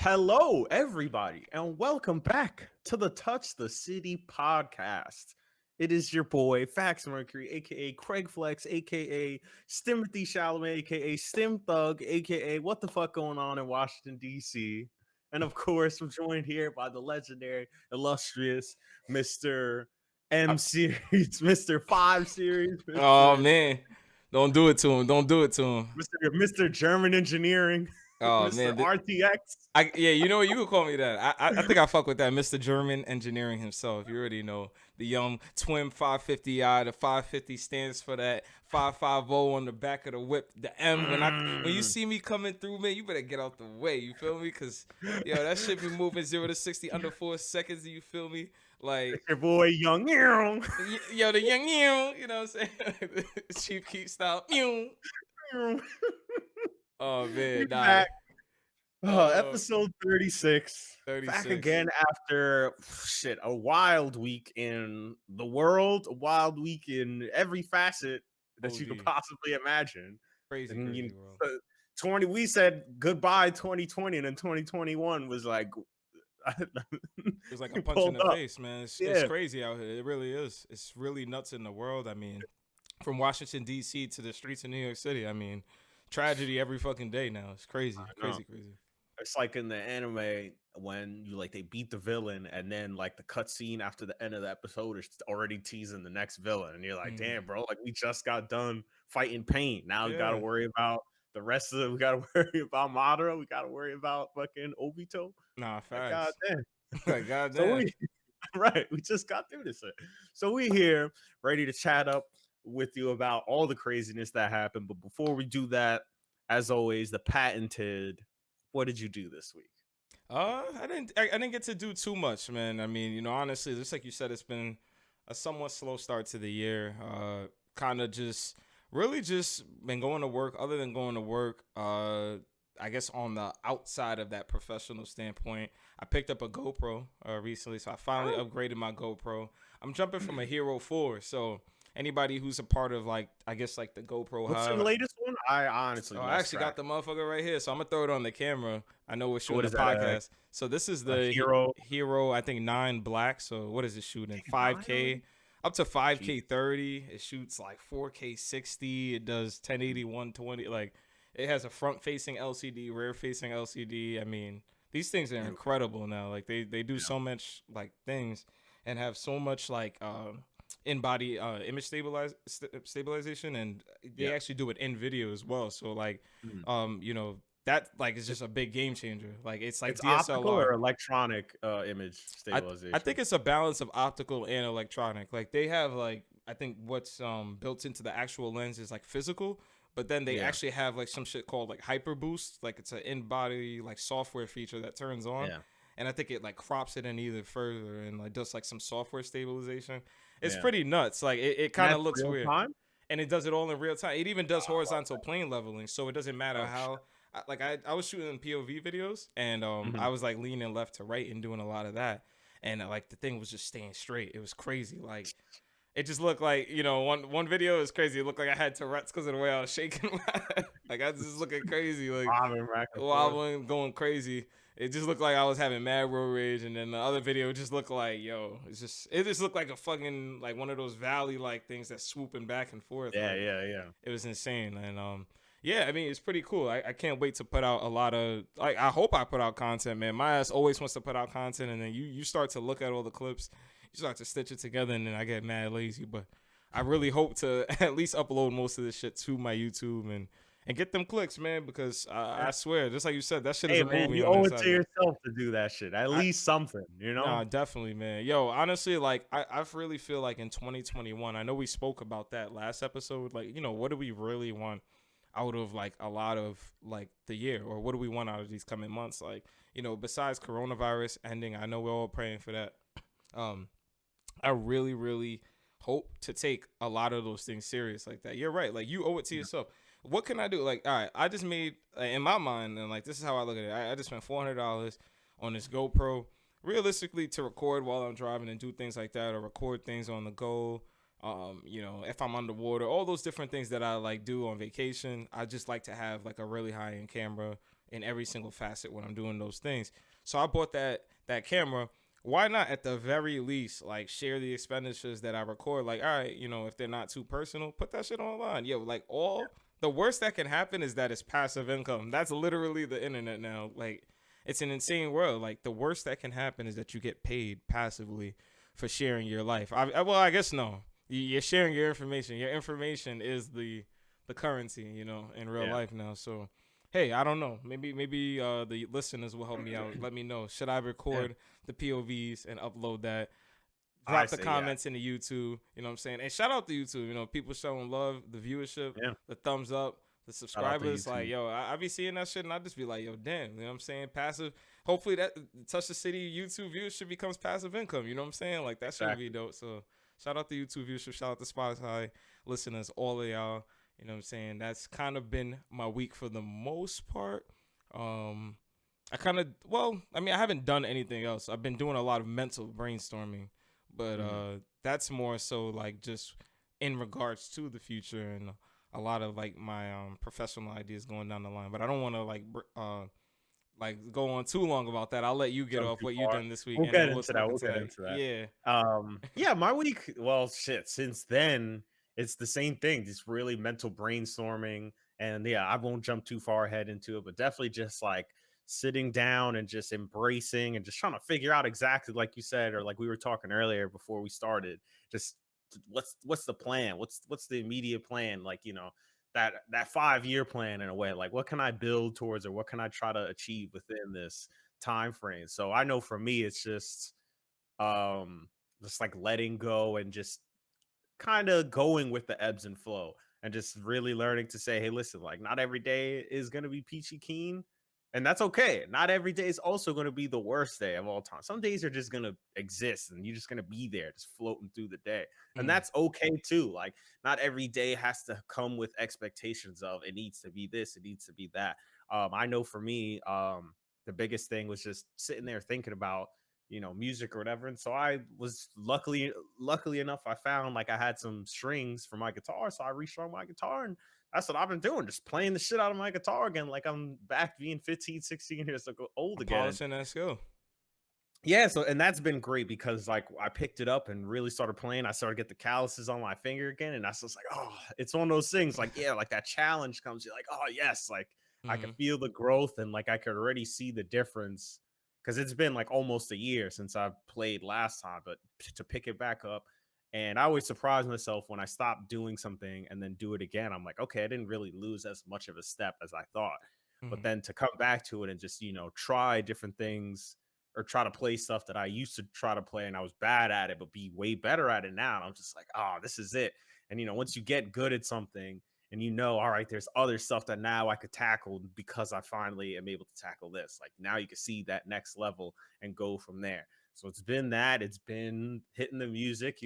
Hello, everybody, and welcome back to the Touch the City podcast. It is your boy, Fax Mercury, aka Craig Flex, aka Stimothy Chalamet, aka Stim Thug, aka what the fuck going on in Washington, D.C. And of course, I'm joined here by the legendary, illustrious Mr. M Series, Mr. 5 Series, Oh man, don't do it to him. Don't do it to him. Mr. German Engineering, Oh Mr. man, RTX. yeah, you know what? You could call me that. I think I fuck with that, Mr. German Engineering himself. You already know the young twin 550i. The 550 stands for that 550 on the back of the whip. The M. When you see me coming through, man, you better get out the way. You feel me? Cause yo, that shit be moving 0 to 60 under 4 seconds. You feel me? Like Your boy Young. yo, the young you know what I'm saying? Chief Keef style. Oh We man, nah. back. Uh, Episode 36. Back 36. again after a wild week in the world, a wild week in every facet that you could OD. possibly imagine. Crazy, And crazy world. 20 we said goodbye 2020, and then 2021 was like It's like a we punch in pulled the up. face, man. It's Yeah. crazy out here. It really is. It's really nuts in the world. I mean, from Washington D.C. to the streets of New York City. I mean, tragedy every fucking day now. It's crazy, I know. crazy, crazy. It's like in the anime when you like they beat the villain, and then like the cutscene after the end of the episode is already teasing the next villain, and you're like, Mm. damn, bro, like we just got done fighting Pain. Now we gotta Yeah. worry about the rest of it. We gotta worry about Madara. We gotta worry about fucking Obito. Nah, Like facts. goddamn. Like So goddamn. we right, we just got through this. So we here ready to chat up with you about all the craziness that happened. But before we do that, as always, the patented. What did you do this week? I didn't get to do too much, man. I mean, honestly, just like you said, it's been a somewhat slow start to the year. Kind of just really just been going to work. Other than going to work, I guess on the outside of that professional standpoint, I picked up a GoPro recently, so I finally upgraded my GoPro. I'm jumping from a Hero 4, so anybody who's a part of like I guess like the GoPro What's the Hub. latest one? I honestly Oh, I lost actually got track. the motherfucker right here, so I'm gonna throw it on the camera. I know we're So shooting what the is that? podcast, so this is A the hero? Hero. I think 9 Black. So what is it shooting? Damn, 5K, up to Gee. 5K 30. It shoots like 4K 60. It does 1080 120. Like it has a front-facing LCD, rear-facing LCD. I mean, these things are incredible now. Like they do so much like things and have so much like in-body image stabilization, and they Yeah. actually do it in video as well. So like Mhm. that like is just a big game changer. Like it's like It's optical DSLR. or electronic image I think stabilization. it's a balance of optical and electronic. Like they have like I think what's built into the actual lens is like physical, but then they Yeah. actually have like some shit called like hyper boost. Like it's an in-body like software feature that turns on. Yeah. And I think it like crops it in either further and like does like some software stabilization. It's Yeah. pretty nuts. Like it And kind of that's looks real weird. time? And it does it all in real time. It even does Oh, I love horizontal plane leveling, so it doesn't matter Oh shit. how. I was shooting POV videos, and Mhm. I was like leaning left to right and doing a lot of that, and like the thing was just staying straight. It was crazy. Like it just looked like one video is crazy. It looked like I had Tourette's because of the way I was shaking. Like I was just looking crazy, like Bobbing back and forth. wobbling, going crazy. It just looked like I was having mad road rage, and then the other video just looked like it just looked like a fucking like one of those valley like things that's swooping back and forth. Yeah, Like yeah, yeah. it was insane, and yeah, I mean it's pretty cool. I can't wait to put out a lot of like I hope I put out content, man. My ass always wants to put out content, and then you start to look at all the clips, you start to stitch it together, and then I get mad lazy. But I really hope to at least upload most of this shit to my YouTube and get them clicks, man, because I swear, just like you said, that shit is Hey a man, movie you on the owe it inside to of me. yourself to do that shit. At I least something, you know? Nah, definitely, man. Yo, honestly, like I really feel like in 2021, I know we spoke about that last episode. Like, what do we really want out of like a lot of like the year, or what do we want out of these coming months? Like, besides coronavirus ending, I know we're all praying for that. Um, I really, really hope to take a lot of those things serious like that. You're right. Like you owe it to Yeah. yourself. What can I do? Like, all right, I just made in my mind, and like this is how I look at it. I just spent $400 on this GoPro, realistically to record while I'm driving and do things like that, or record things on the go. If I'm underwater, all those different things that I like do on vacation. I just like to have like a really high end camera in every single facet when I'm doing those things. So I bought that camera. Why not at the very least like share the expenditures that I record? Like, all right, if they're not too personal, put that shit online. Yo, like all the worst that can happen is that it's passive income. That's literally the internet now. Like, it's an insane world. Like, the worst that can happen is that you get paid passively for sharing your life. Well, I guess no. You're sharing your information. Your information is the currency, in real Yeah, life now. So, hey, I don't know. Maybe the listeners will help me out. Let me know. Should I yeah. record the POVs and upload that? I Drop the say yeah, comments in the YouTube. You know what I'm saying? And shout out to YouTube. People showing love, the viewership, yeah. the thumbs up, the Shout out to subscribers. Like, YouTube. yo, I be seeing that shit and I just be like, yo, damn. You know what I'm saying? Passive. Hopefully that Touch the City YouTube viewership becomes passive income. You know what I'm saying? Like, that should be Exactly. dope. So shout out to YouTube viewership. Shout out to Spotify listeners, all of y'all. You know what I'm saying? That's kind of been my week for the most part. Um, I haven't done anything else. I've been doing a lot of mental brainstorming, but Hmm. that's more so like just in regards to the future and a lot of like my professional ideas going down the line. But I don't want to like go on too long about that. I'll let you get Jump off too what you far. done this week, We'll and get then we'll into talk that. We'll into get that. into that. Yeah. Yeah, my week, well, shit, since then, it's the same thing, just really mental brainstorming. And yeah, I won't jump too far ahead into it, but definitely just like sitting down and just embracing and just trying to figure out exactly like you said, or like we were talking earlier before we started, just what's the plan? What's the immediate plan? Like, that 5 year plan in a way, like what can I build towards or what can I try to achieve within this time frame? So I know for me, it's um just like letting go and just kind of going with the ebbs and flow and just really learning to say, hey, listen, like not every day is going to be peachy keen. And that's okay. Not every day is also going to be the worst day of all time. Some days are just going to exist and you're just going to be there, just floating through the day. And Mm, that's okay too. Like, not every day has to come with expectations of it needs to be this, it needs to be that. I know for me, the biggest thing was just sitting there thinking about music or whatever. And so I was luckily enough, I found like I had some strings for my guitar. So I restrung my guitar and that's what I've been doing, just playing the shit out of my guitar again. Like I'm back being 15, 16 years old I'm again. And polishing that skill. yeah, so and that's been great because like I picked it up and really started playing. I started to get the calluses on my finger again, and that's just like, oh, it's one of those things. Like, yeah, like that challenge comes. You're like, oh yes, like I can Hmm. feel the growth and like I could already see the difference because it's been like almost a year since I played last time. But to pick it back up, and I always surprise myself when I stop doing something and then do it again. I'm like, okay, I didn't really lose as much of a step as I thought. But Hmm. then to come back to it and just try different things or try to play stuff that I used to try to play and I was bad at it, but be way better at it now. And I'm just like, oh, this is it. And once you get good at something and all right, there's other stuff that now I could tackle because I finally am able to tackle this. Like now you can see that next level and go from there. So it's been that. It's been hitting the music,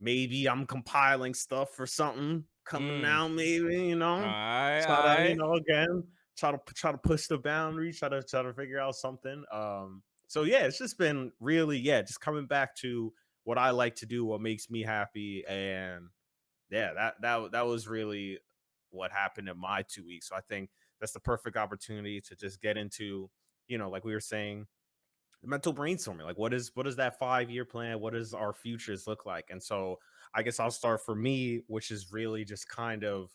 maybe I'm compiling stuff for something coming Mm. out, maybe, All try to, right. again, try to push the boundary, try to figure out something. So yeah, it's just been really, yeah, just coming back to what I like to do, what makes me happy, and yeah, that was really what happened in my 2 weeks. So I think that's the perfect opportunity to just get into, like we were saying, mental brainstorming. Like, what is that 5 year plan? What does our futures look like? And so I guess I'll start for me, which is really just kind of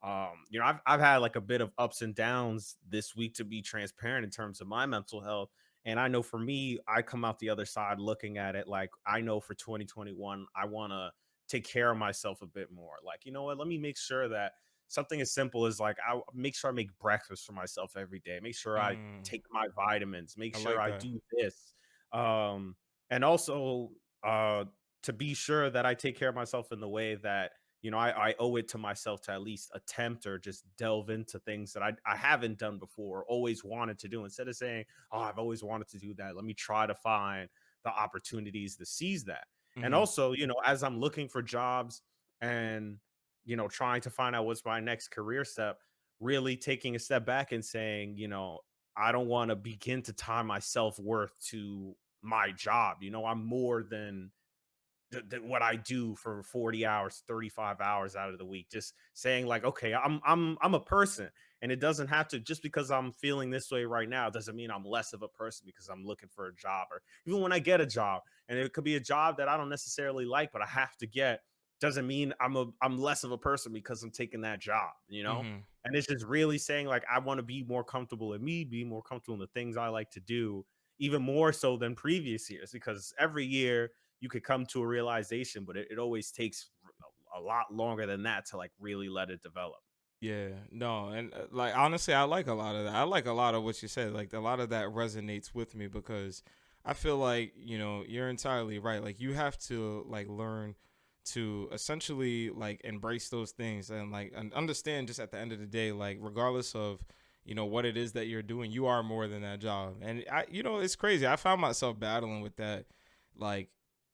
I've had like a bit of ups and downs this week, to be transparent, in terms of my mental health. And I know for me, I come out the other side looking at it like, I know for 2021 I want to take care of myself a bit more. Like, you know what, let me make sure that something as simple as like I make sure I make breakfast for myself every day, make sure I Mm. take my vitamins, make I sure like I that. do this. And also to be sure that I take care of myself in the way that, I owe it to myself to at least attempt or just delve into things that I haven't done before, always wanted to do. Instead of saying, oh, I've always wanted to do that, let me try to find the opportunities to seize that. And Hmm. also, as I'm looking for jobs and, trying to find out what's my next career step, really taking a step back and saying, I don't want to begin to tie my self worth to my job. I'm more than what I do for 40 hours, 35 hours out of the week. Just saying like, okay, I'm a person, and it doesn't have to, just because I'm feeling this way right now doesn't mean I'm less of a person because I'm looking for a job. Or even when I get a job, and it could be a job that I don't necessarily like, but I have to get, doesn't mean I'm less of a person because I'm taking that job, you know? Mm-hmm. And it's just really saying like, I want to be more comfortable in me, be more comfortable in the things I like to do, even more so than previous years, because every year you could come to a realization, but it always takes a lot longer than that to like really let it develop. Yeah, no, and like honestly, I like a lot of that. I like a lot of what you said. Like a lot of that resonates with me because I feel like you're entirely right. Like you have to like learn to essentially like embrace those things and like and understand just at the end of the day, like regardless of what it is that you're doing, you are more than that job. And it's crazy. I found myself battling with that, like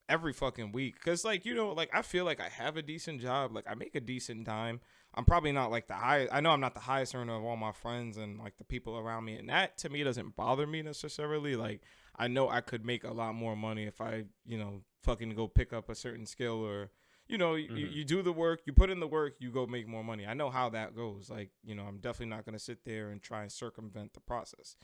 every fucking week because like like I feel like I have a decent job, like I make a decent dime. I'm probably not like the highest. I know I'm not the highest earner of all my friends and like the people around me, and that to me doesn't bother me necessarily. Like I know I could make a lot more money if I, fucking go pick up a certain skill or, Hmm. you do the work, you put in the work, you go make more money. I know how that goes. Like, I'm definitely not gonna sit there and try and circumvent the process.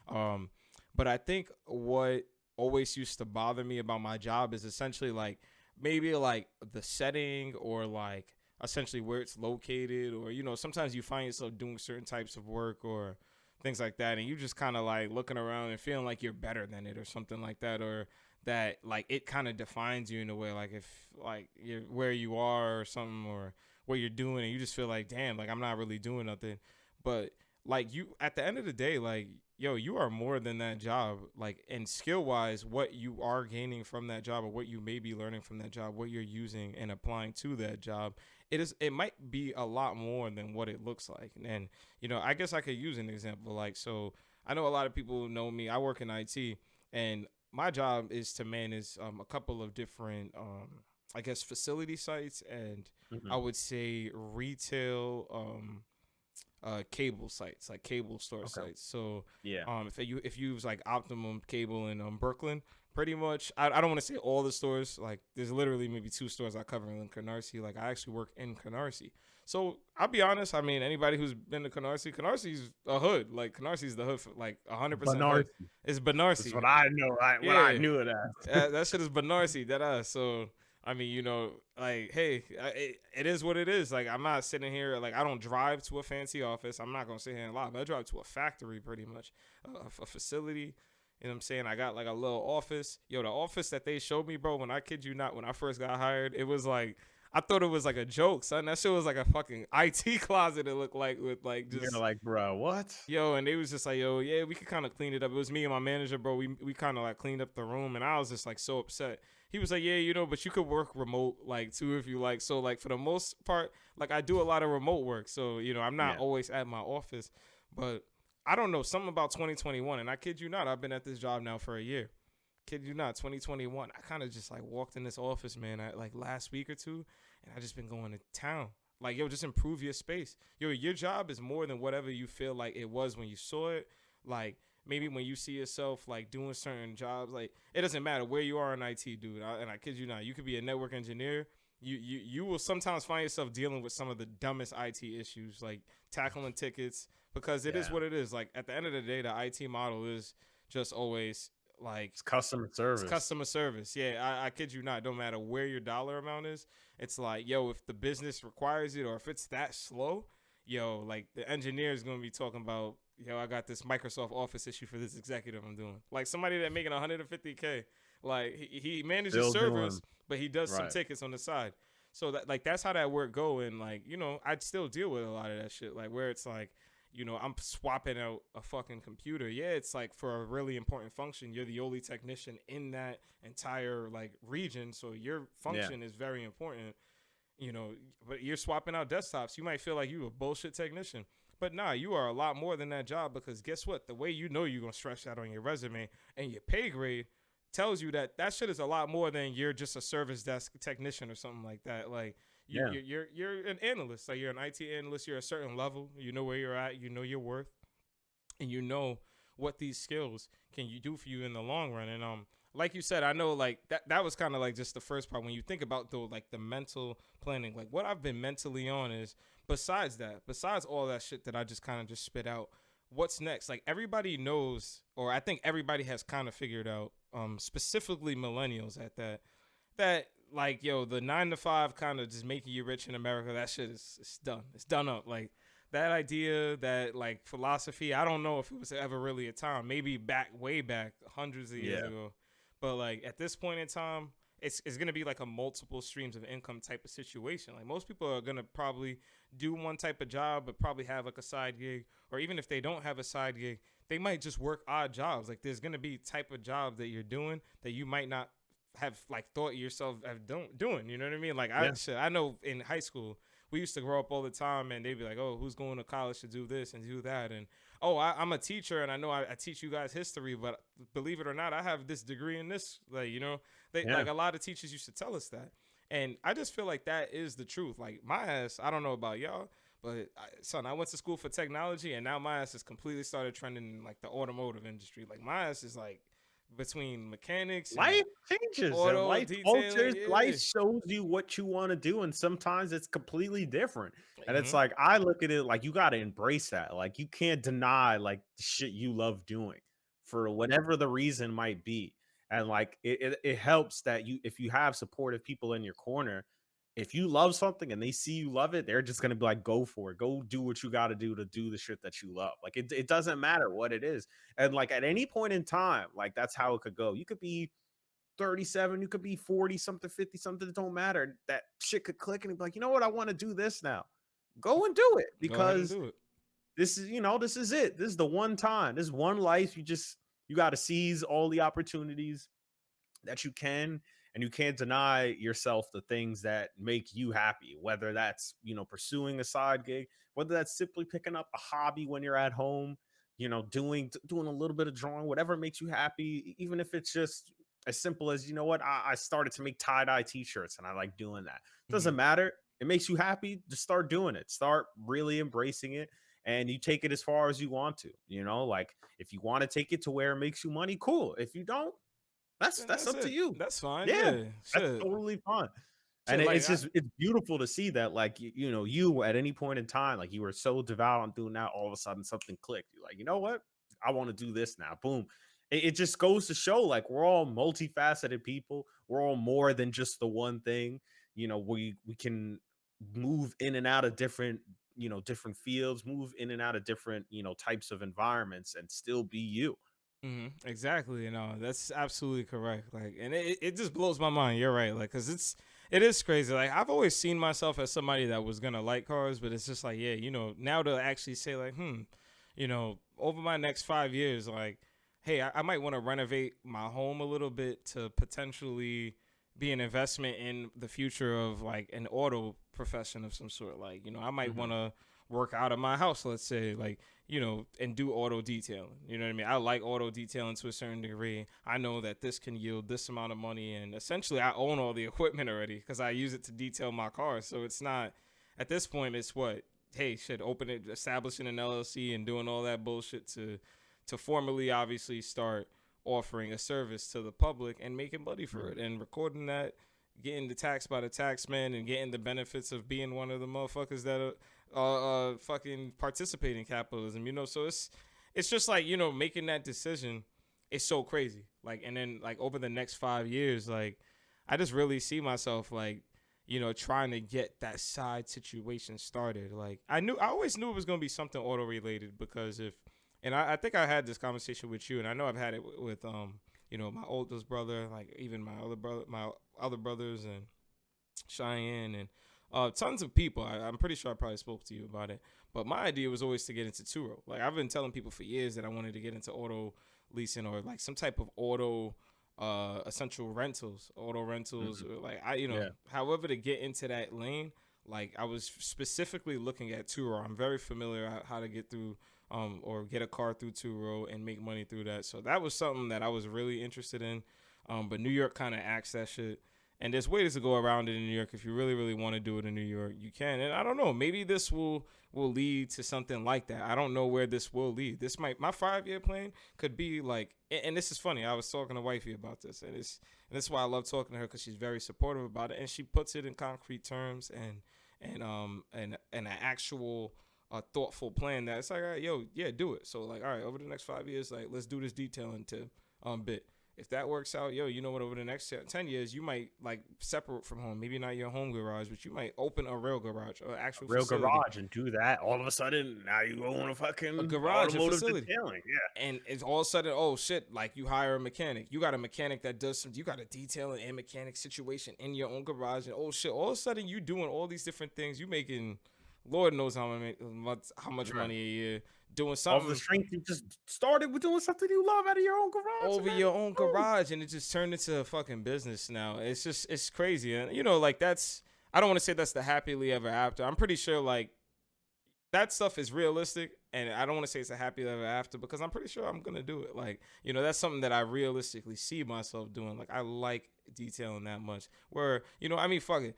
Um, but I think what always used to bother me about my job is essentially like maybe like the setting or like essentially where it's located or sometimes you find yourself doing certain types of work or things like that and you just kind of like looking around and feeling like you're better than it or something like that or that like it kind of defines you in a way like if like you're where you are or something or what you're doing and you just feel like damn like I'm not really doing nothing but like you at the end of the day like yo you are more than that job like and skill wise what you are gaining from that job or what you may be learning from that job what you're using and applying to that job it might be a lot more than what it looks like and I guess I could use an example like so I know a lot of people know me I work in IT and my job is to manage a couple of different I guess facility sites and I Hmm. would say retail cable sites like cable store Okay. sites so Yeah. if you use like Optimum Cable in Brooklyn pretty much I don't want to say all the stores like there's literally maybe two stores I cover in Canarsie like I actually work in Canarsie so I'll be honest I mean anybody who's been to Canarsie a hood like Canarsie the hood for like 100% hood Banarsi. it's That's Banarsie what I know. What I yeah knew it as. that shit is Banarsi that so I mean, like, hey, it is what it is. Like, I'm not sitting here, like, I don't drive to a fancy office. I'm not going to sit here and lie, but I drive to a factory pretty much, a facility. You know what I'm saying? I got, like, a little office. Yo, the office that they showed me, bro, when I kid you not, when I first got hired, it was like, I thought it was like a joke, son. That shit was like a fucking IT closet, it looked like, with, like, You're just like, bro, what? yo, and they was just like, yo, yeah, we could kind of clean it up. It was me and my manager, bro. We kind of like cleaned up the room, and I was just like so upset. He was like, yeah, but you could work remote like too if you like. So like for the most part, like I do a lot of remote work, so I'm not Yeah. always at my office. But I don't know something about 2021, and I kid you not, I've been at this job now for a year. Kid you not, 2021. I kind of just like walked in this office, man, like last week or two, and I just been going to town. Like, yo, just improve your space. Yo, your job is more than whatever you feel like it was when you saw it. Like, maybe when you see yourself, like, doing certain jobs, like, it doesn't matter where you are in IT, dude. And I kid you not, you could be a network engineer. You will sometimes find yourself dealing with some of the dumbest IT issues, like tackling tickets, because it is Yeah. what it is. Like, at the end of the day, the IT model is just always, like, It's customer it's service. customer service. Yeah, I kid you not. Don't matter where your dollar amount is. It's like, yo, if the business requires it or if it's that slow, yo, like the engineer is gonna be talking about, yo, I got this Microsoft Office issue for this executive I'm doing. Like somebody that making 150K, like he manages Still servers, doing but he does some right. tickets on the side. So that like that's how that work go. And like I'd still deal with a lot of that shit. Like where it's like I'm swapping out a fucking computer. Yeah, it's like for a really important function. You're the only technician in that entire like region, so your Yeah. function is very important. But you're swapping out desktops. You might feel like you a bullshit technician, but nah, you are a lot more than that job because guess what? The way you're gonna stretch that on your resume and your pay grade tells you that that shit is a lot more than you're just a service desk technician or something like that. Like Yeah. you're an analyst. Like you're an IT analyst. You're a certain level. You know where you're at. You know your worth, and you know what these skills can you do for you in the long run. And like you said, I know like that was kind of like just the first part. When you think about though, like the mental planning, like what I've been mentally on is besides all that shit that I just kind of just spit out, what's next? Like everybody knows, or I think everybody has kind of figured out, specifically millennials at that like yo, the 9 to 5 kind of just making you rich in America, that shit is it's done. It's done up. Like that idea, that like philosophy, I don't know if it was ever really a time. Maybe back way back hundreds of years Yeah. ago. But like at this point in time, it's gonna be like a multiple streams of income type of situation. Like most people are gonna probably do one type of job, but probably have like a side gig, or even if they don't have a side gig, they might just work odd jobs. Like there's gonna be type of job that you're doing that you might not have like thought yourself of doing. You know what I mean? Like Yeah. I know in high school we used to grow up all the time, and they'd be like, "Oh, who's going to college to do this and do that?" And oh, I'm a teacher, and I know I teach you guys history, but believe it or not, I have this degree in this. Like they Yeah. like a lot of teachers used to tell us that, and I just feel like that is the truth. Like my ass, I don't know about y'all, but son, I went to school for technology, and now my ass has completely started trending in like the automotive industry. Like my ass is like between mechanics and Life changes and auto life detailing. alters. Life Yeah. shows you what you want to do, and sometimes it's completely different. And it's Mm-hmm. like I look at it like you got to embrace that. Like you can't deny like the shit you love doing for whatever the reason might be. And like it helps that you if you have supportive people in your corner, if you love something and they see you love it, they're just gonna be like, go for it, go do what you got to do the shit that you love. Like it doesn't matter what it is. And like at any point in time, like that's how it could go. You could be 37, you could be 40 something, 50 something, it don't matter. That shit could click and be like, you know what, I want to do this now. Go and do it Go ahead and because do it. this is, this is it. This is the one time. This is one life. You got to seize all the opportunities that you can, and you can't deny yourself the things that make you happy, whether that's pursuing a side gig, whether that's simply picking up a hobby when you're at home, doing a little bit of drawing, whatever makes you happy, even if it's just as simple as, what, I started to make tie-dye t-shirts and I like doing that. Mm-hmm. Doesn't matter, it makes you happy, just start doing it, start really embracing it, and you take it as far as you want to, like if you want to take it to where it makes you money, cool. If you don't, that's Then that's that's up to it. you. That's fine. Yeah, Yeah. that's Shit. totally fine. And Shit. Like it's beautiful to see that, like, you at any point in time, like you were so devout on doing that, all of a sudden something clicked. You're like, you know what? I want to do this now. Boom. It just goes to show like we're all multifaceted people. We're all more than just the one thing. We can move in and out of different fields, move in and out of different, types of environments and still be you. exactly. That's absolutely correct. Like, and it just blows my mind. You're right. Like, cause it is crazy. Like, I've always seen myself as somebody that was gonna like cars, but it's just like, yeah, now to actually say like, over my next 5 years, like, hey, I might want to renovate my home a little bit to potentially be an investment in the future of like an auto profession of some sort. Like, I might Mhm. want to work out of my house, let's say, like, and do auto detailing. You know what I mean? I like auto detailing to a certain degree. I know that this can yield this amount of money, and essentially I own all the equipment already because I use it to detail my cars. So it's not, at this point, it's what, hey, should open it, establishing an LLC and doing all that bullshit to formally obviously start offering a service to the public and making money for Mhm. it and recording that, getting the tax by the tax man, and getting the benefits of being one of the motherfuckers that fucking participate in capitalism. So it's just like, making that decision is so crazy. Like, and then like over the next 5 years, like I just really see myself like, trying to get that side situation started. Like I always knew it was gonna be something auto related because and I think I had this conversation with you, and I know I've had it with my oldest brother, like even my other brothers, and Cheyenne, and tons of people. I'm pretty sure I probably spoke to you about it. But my idea was always to get into Turo. Like I've been telling people for years that I wanted to get into auto leasing or like some type of auto essential rentals, auto rentals, Mhm. or like Yeah. however to get into that lane. Like I was specifically looking at Turo. I'm very familiar how to get through or get a car through Turo and make money through that. So that was something that I was really interested in. But New York kind of axed that shit. And there's ways to go around it in New York. If you really, really want to do it in New York, you can. And I don't know, maybe this will lead to something like that. I don't know where this will lead. This might my 5-year plan could be like, and this is funny. I was talking to wifey about this, and this is why I love talking to her because she's very supportive about it, and she puts it in concrete terms and an actual thoughtful plan that it's like, all right, yo, yeah, do it. So like, all right, over the next 5 years, like let's do this detailing to bit. If that works out, yo, you know what? Over the next 10 years, you might like separate from home. Maybe not your home garage, but you might open a real garage or actual Real facility. garage and do that. All of a sudden, now you own a fucking Garage, a automotive facility. detailing. Yeah. And it's all of a sudden, oh shit, like you hire a mechanic. You got a mechanic that does you got a detailing and mechanic situation in your own garage. And oh shit, all of a sudden you doing all these different things. You making, Lord knows how much money a year doing something. Off the strength, you just started with doing something you love out of your own garage. Over your own garage, and it just turned into a fucking business now. It's crazy. And you know, like that's, I don't want to say that's the happily ever after. I'm pretty sure like that stuff is realistic, and I don't want to say it's a happy ever after because I'm pretty sure I'm gonna do it. Like, you know, that's something that I realistically see myself doing. Like, I like detailing that much. Where, you know, I mean, fuck it,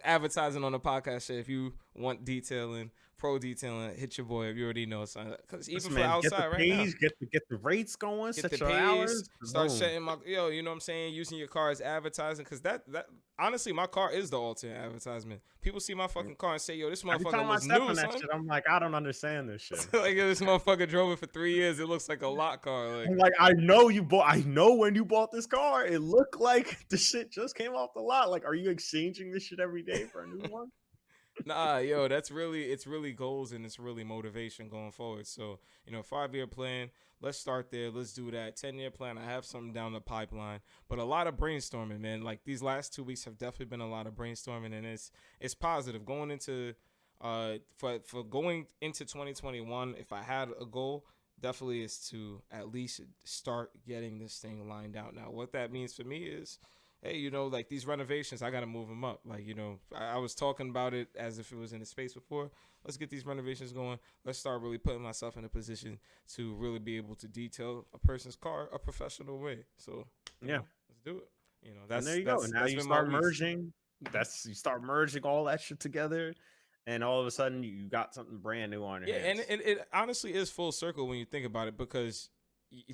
advertising on the podcast shit. If you want detailing, pro detailing, hit your boy. If you already know, son. Because even for outside right now, get the rates going, get set the your pays, hours, start setting my, yo, you know what I'm saying, using your car as advertising. Because that honestly, my car is the ultimate advertisement. People see my fucking car and say, yo, this motherfucker looks new, son. Shit, I'm like, I don't understand this shit. Like, yo, this motherfucker drove it for 3 years. It looks like a lot car. Like, I'm like, I know when you bought this car, it looked like the shit just came off the lot. Like, are you exchanging this shit every day for a new one? Nah, yo, it's really goals and it's really motivation going forward. So, you know, 5-year plan, let's start there. Let's do that. 10-year plan, I have something down the pipeline. But a lot of brainstorming, man. Like these last 2 weeks have definitely been a lot of brainstorming, and it's positive. Going into for going into 2021, if I had a goal, definitely is to at least start getting this thing lined out. Now, what that means for me is, hey, you know, like these renovations, I got to move them up. Like, you know, I was talking about it as if it was in the space before. Let's get these renovations going. Let's start really putting myself in a position to really be able to detail a person's car a professional way. So, yeah, let's do it. You know, that's, and there you go. And now you start merging. You start merging all that shit together. And all of a sudden, you got something brand new on your hands. And it honestly is full circle when you think about it, because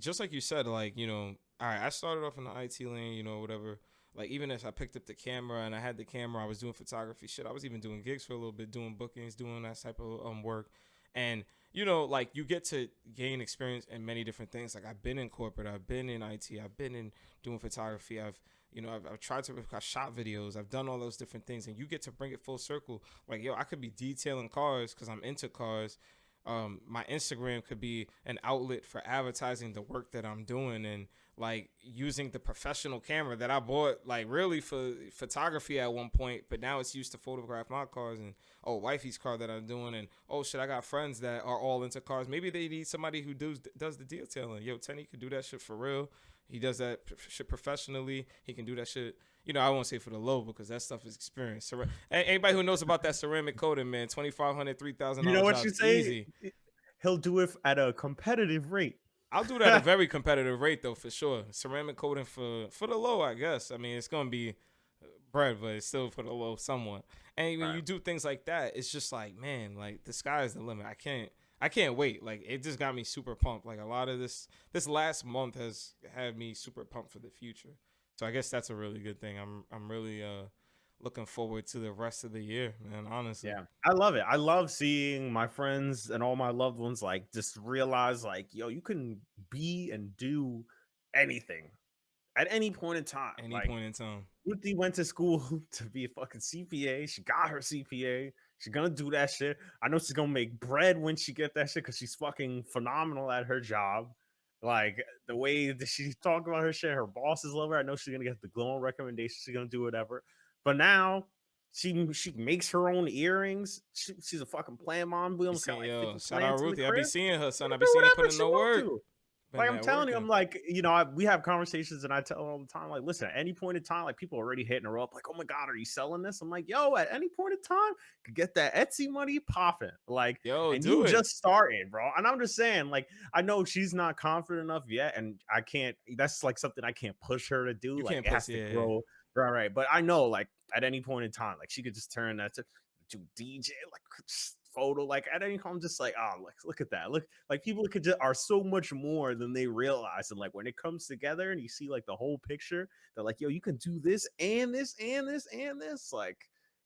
just like you said, like, you know, all right, I started off in the IT lane, you know, whatever. Like, even if I picked up the camera and I had the camera, I was doing photography shit. I was even doing gigs for a little bit, doing bookings, doing that type of work. And, you know, like, you get to gain experience in many different things. Like, I've been in corporate, I've been in IT, I've been in doing photography, I've tried to, I shot videos, I've done all those different things, and you get to bring it full circle. Like, yo, I could be detailing cars because I'm into cars. My Instagram could be an outlet for advertising the work that I'm doing, and like using the professional camera that I bought like really for photography at one point, but now it's used to photograph my cars and wifey's car that I'm doing, and shit, I got friends that are all into cars. Maybe they need somebody who does the detailing. Yo, Tenny could do that shit for real. He does that shit professionally. He can do that shit. You know, I won't say for the low because that stuff is experience. Anybody who knows about that ceramic coating, man, $2,500, $3,000. You know what you say? Easy. He'll do it at a competitive rate. I'll do that at a very competitive rate, though, for sure. Ceramic coating for the low, I guess. I mean, it's gonna be bread, but it's still for the low somewhat. And when you do things like that, it's just like, man, like the sky is the limit. I can't wait. Like, it just got me super pumped. Like, a lot of this last month has had me super pumped for the future. So I guess that's a really good thing. I'm really looking forward to the rest of the year, man, honestly. Yeah, I love it. I love seeing my friends and all my loved ones like just realize like, yo, you can be and do anything at any point in time. Point in time. Ruthie went to school to be a fucking CPA. She got her CPA. She's gonna do that shit. I know she's gonna make bread when she get that shit because she's fucking phenomenal at her job. Like the way that she talked about her shit, her bosses love her. I know she's gonna get the glowing recommendation. She's gonna do whatever. But now she makes her own earrings. She's a fucking plant mom. We almost got like shout out Ruthie. I be seeing her, son. I be do seeing her putting she no want work. to. Like I'm telling you, I'm like, you know, we have conversations and I tell her all the time, like, listen, at any point in time, like people are already hitting her up, like, oh my God, are you selling this? I'm like, yo, at any point in time, could get that Etsy money popping. Like, yo, and do you it. just started, bro. And I'm just saying, like, I know she's not confident enough yet, and I can't, that's like something I can't push her to do. You like can't it has to grow. Right, right. But I know, like, at any point in time, like, she could just turn that to DJ, like, photo. Like, at any time, I'm just like, oh, look at that. Look, like, people could just are so much more than they realize. And, like, when it comes together and you see, like, the whole picture, they're like, yo, you can do this and this and this and this. Like,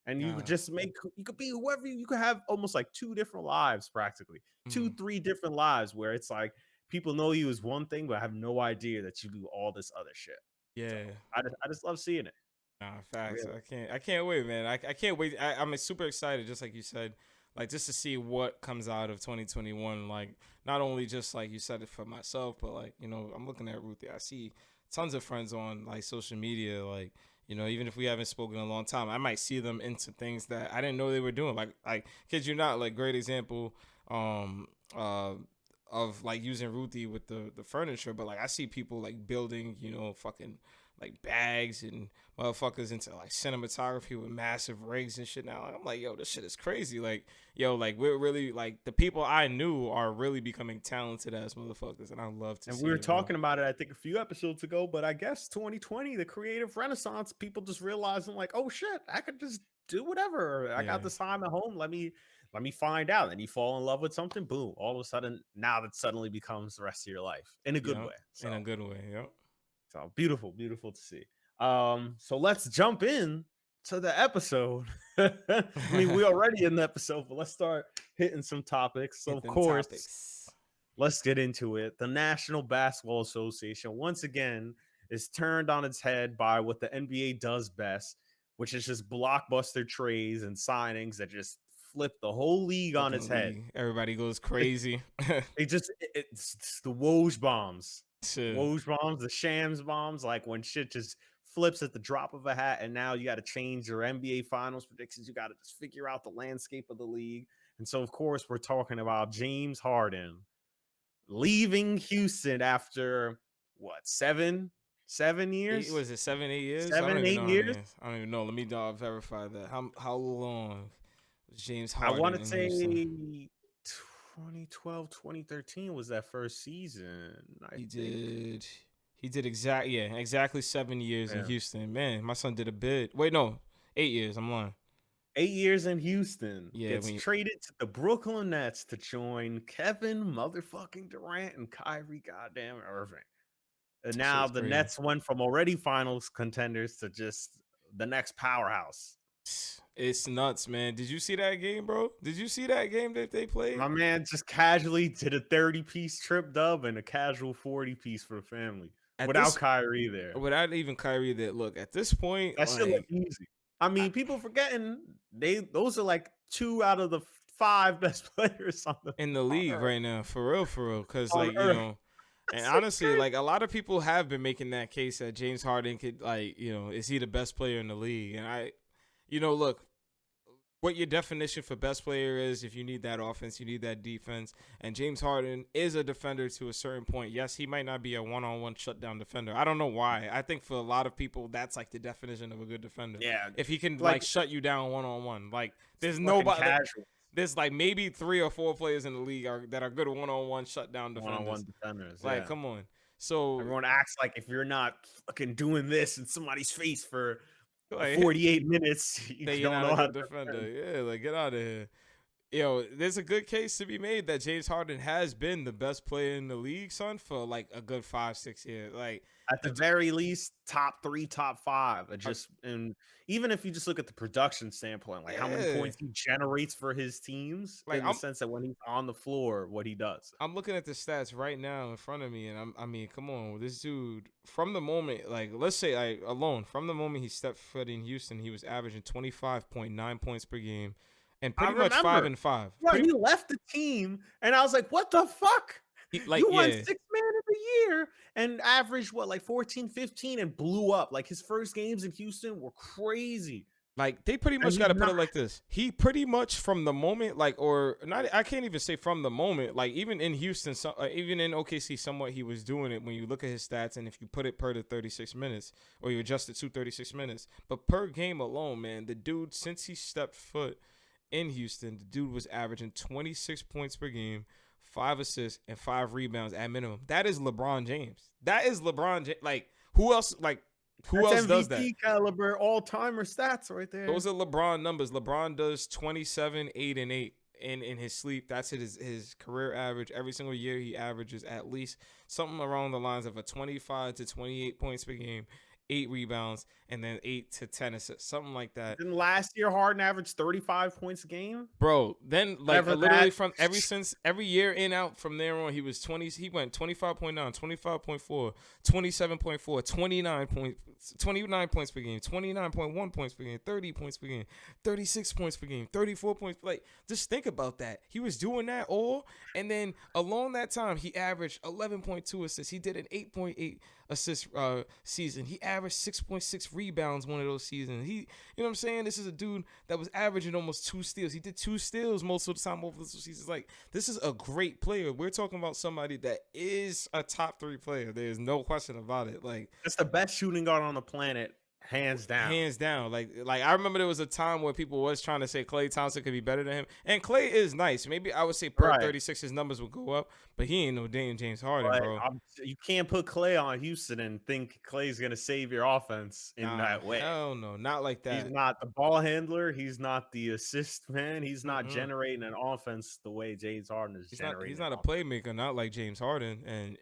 and you could Nah. just you could be whoever you could have almost like two different lives, practically, two, Mm, three different lives where it's like people know you as one thing, but have no idea that you do all this other shit. So yeah. I just love seeing it. Nah, facts. Really. I can't wait, man. I can't wait. I'm super excited, just like you said, like just to see what comes out of 2021. Like not only just like you said it for myself, but like I'm looking at Ruthie. I see tons of friends on like social media, like even if we haven't spoken in a long time, I might see them into things that I didn't know they were doing. Like kid you not, like great example, um, uh. Of like using Ruthie with the furniture, but like I see people like building, fucking like bags and motherfuckers into like cinematography with massive rigs and shit now. I'm like, yo, this shit is crazy. Like, yo, like we're really like the people I knew are really becoming talented as motherfuckers, and I love to And see we were it, bro. talking about it, I think, a few episodes ago, but I guess 2020, the creative renaissance, people just realizing like, oh shit, I could just do whatever. I Yeah, got this time at home. Let me find out. And you fall in love with something, boom. All of a sudden, now that suddenly becomes the rest of your life in a good yeah, way. So in a good way. Yep. so beautiful, beautiful to see. So let's jump in to the episode. I mean, we're already in the episode, but let's start hitting some topics. So of Hitting course, topics. let's get into it. The National Basketball Association, once again, is turned on its head by what the NBA does best, which is just blockbuster trades and signings that just flip the whole league on its Fucking head. league. Everybody goes It, crazy. it's the Woj bombs. Shit. Woj bombs, the Shams bombs, like when shit just flips at the drop of a hat, and now you got to change your NBA Finals predictions. You got to just figure out the landscape of the league. And so, of course, we're talking about James Harden leaving Houston after what, 7 Eight, years, was it 7, 8 years? I don't seven, even eight know how years. many. I don't even know. Let me verify that. How long was James I want Harden to in Houston? say 2012, 2013 was that first season, I He think. did. He did exactly 7 years in Yeah. Houston. Man, my son did a bid. Wait, no, 8 years. I'm lying. 8 years in Houston, Yeah, gets when traded to the Brooklyn Nets to join Kevin motherfucking Durant and Kyrie goddamn Irving. And shit now was the crazy. Nets went from already finals contenders to just the next powerhouse. It's nuts, man. Did you see that game, bro? Did you see that game that they played? My man just casually did a 30-piece trip dub and a casual 40-piece for the family At without this, Kyrie there. without even Kyrie, that look at this point, That shit look like easy. I I, mean, people forgetting those are like two out of the five best players in the on league earth. right now, for real, because On like earth. and That's honestly, crazy. like a lot of people have been making that case that James Harden could, like, is he the best player in the league? And look, what your definition for best player is, if you need that offense, you need that defense. And James Harden is a defender to a certain point. Yes, he might not be a one-on-one shutdown defender. I don't know why. I think for a lot of people, that's like the definition of a good defender. Yeah, If he can like like shut you down one-on-one, like there's fucking nobody. casual There's like maybe 3 or 4 players in the league that are good one-on-one shutdown one-on-one defenders. defenders. Like, Yeah, come on. So everyone acts like if you're not fucking doing this in somebody's face for like, 48 minutes, you then you're don't not know a how good to defender. defend. Yeah, like get out of here. There's a good case to be made that James Harden has been the best player in the league, son, for like a good 5, 6 years. Like, At the the, very least, top three, top five. uh, And even if you just look at the production standpoint, like how many yeah, points he generates for his teams, like in the sense that when he's on the floor, what he does. I'm looking at the stats right now in front of me, and I mean, come on, this dude from the moment, like, let's say, like, alone from the moment he stepped foot in Houston, he was averaging 25.9 points per game, and I pretty much five remember. and five. Bro, he left the team, and I was like, "What the fuck? Like, You won yeah, six man of the year and averaged what, like 14, 15, and blew up. Like his first games in Houston were crazy, like they pretty and much got he's to put not. it like this. He pretty much from the moment, like, or not, I can't even say from the moment, like even in Houston, even in OKC, somewhat he was doing it when you look at his stats, and if you put it per the 36 minutes, or you adjust it to 36 minutes, but per game alone, man, the dude, since he stepped foot in Houston, the dude was averaging 26 points per game, 5 assists, and 5 rebounds at minimum. That is LeBron James. That is LeBron James. Like, who else? Like, Who That's else does that? MVP caliber all timer stats right there. Those are LeBron numbers. LeBron does 27, 8, and 8 in his sleep. That's his career average. Every single year he averages at least something around the lines of a 25 to 28 points per game, 8 rebounds, and then 8 to 10 assists, something like that. Didn't last year Harden averaged 35 points a game? Bro, then like Whatever literally that. from every year in out from there on, he was 20. He went 25.9, 25.4, 27.4, 29 points per game, 29.1 points per game, 30 points per game, 36 points per game, 34 points. Like, just think about that. He was doing that all, and then along that time, he averaged 11.2 assists. He did an 8.8 assist season. He averaged 6.6 rebounds one of those seasons. You know what I'm saying? This is a dude that was averaging almost 2 steals. He did 2 steals most of the time over the seasons. Like, this is a great player. We're talking about somebody that is a top 3 player. There's no question about it. Like, That's the best shooting guard on the planet, hands down. hands down. Like I remember there was a time where people was trying to say Klay Thompson could be better than him, and Klay is nice. Maybe I would say per Right. 36 his numbers would go up, but he ain't no damn James Harden, But bro. you can't put Clay on Houston and think Clay's gonna save your offense in that way. Hell no, not like that. He's not the ball handler. He's not the assist man. He's not Mm-mm. generating an offense the way James Harden is generating. He's not a playmaker, not like James Harden, and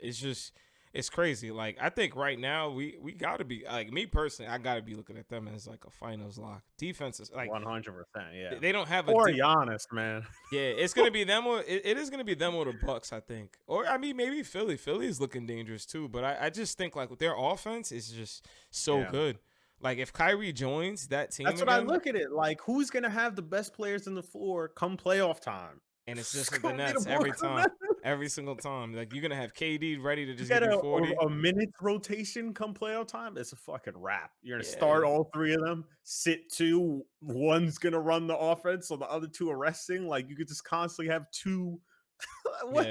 it's crazy. Like, I think right now we gotta be, like, me personally, I gotta be looking at them as like a finals lock. Defense is like 100%. Yeah. they don't have Or Giannis, man. yeah, it's gonna be them or it is gonna be them or the Bucks, I think. Or I mean maybe Philly. Philly is looking dangerous too, but I just think like their offense is just so good. Like, if Kyrie joins that team, that's what I look at it. Like, who's gonna have the best players in the floor come playoff time? And it's just the Nets every time, every single time. Like, you're gonna have KD ready to just get give you 40. a minute rotation come playoff time. It's a fucking wrap. You're gonna start all 3 of them, sit 2. One's gonna run the offense, so the other 2 are resting. Like, you could just constantly have 2. what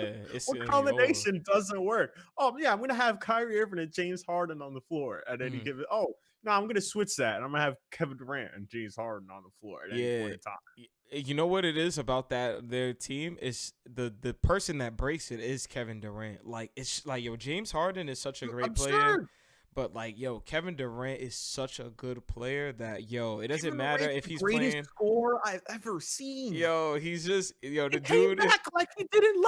combination doesn't work? Oh yeah, I'm gonna have Kyrie Irving and James Harden on the floor at any given. Oh no, I'm gonna switch that, and I'm gonna have Kevin Durant and James Harden on the floor at any point in time. You know what it is about their team is the person that breaks it is Kevin Durant. Like, it's like, yo, James Harden is such a great player. But, like, yo, Kevin Durant is such a good player that, yo, it doesn't matter if he's playing. Greatest scorer I've ever seen. Yo, he's just, yo, the dude came back like he didn't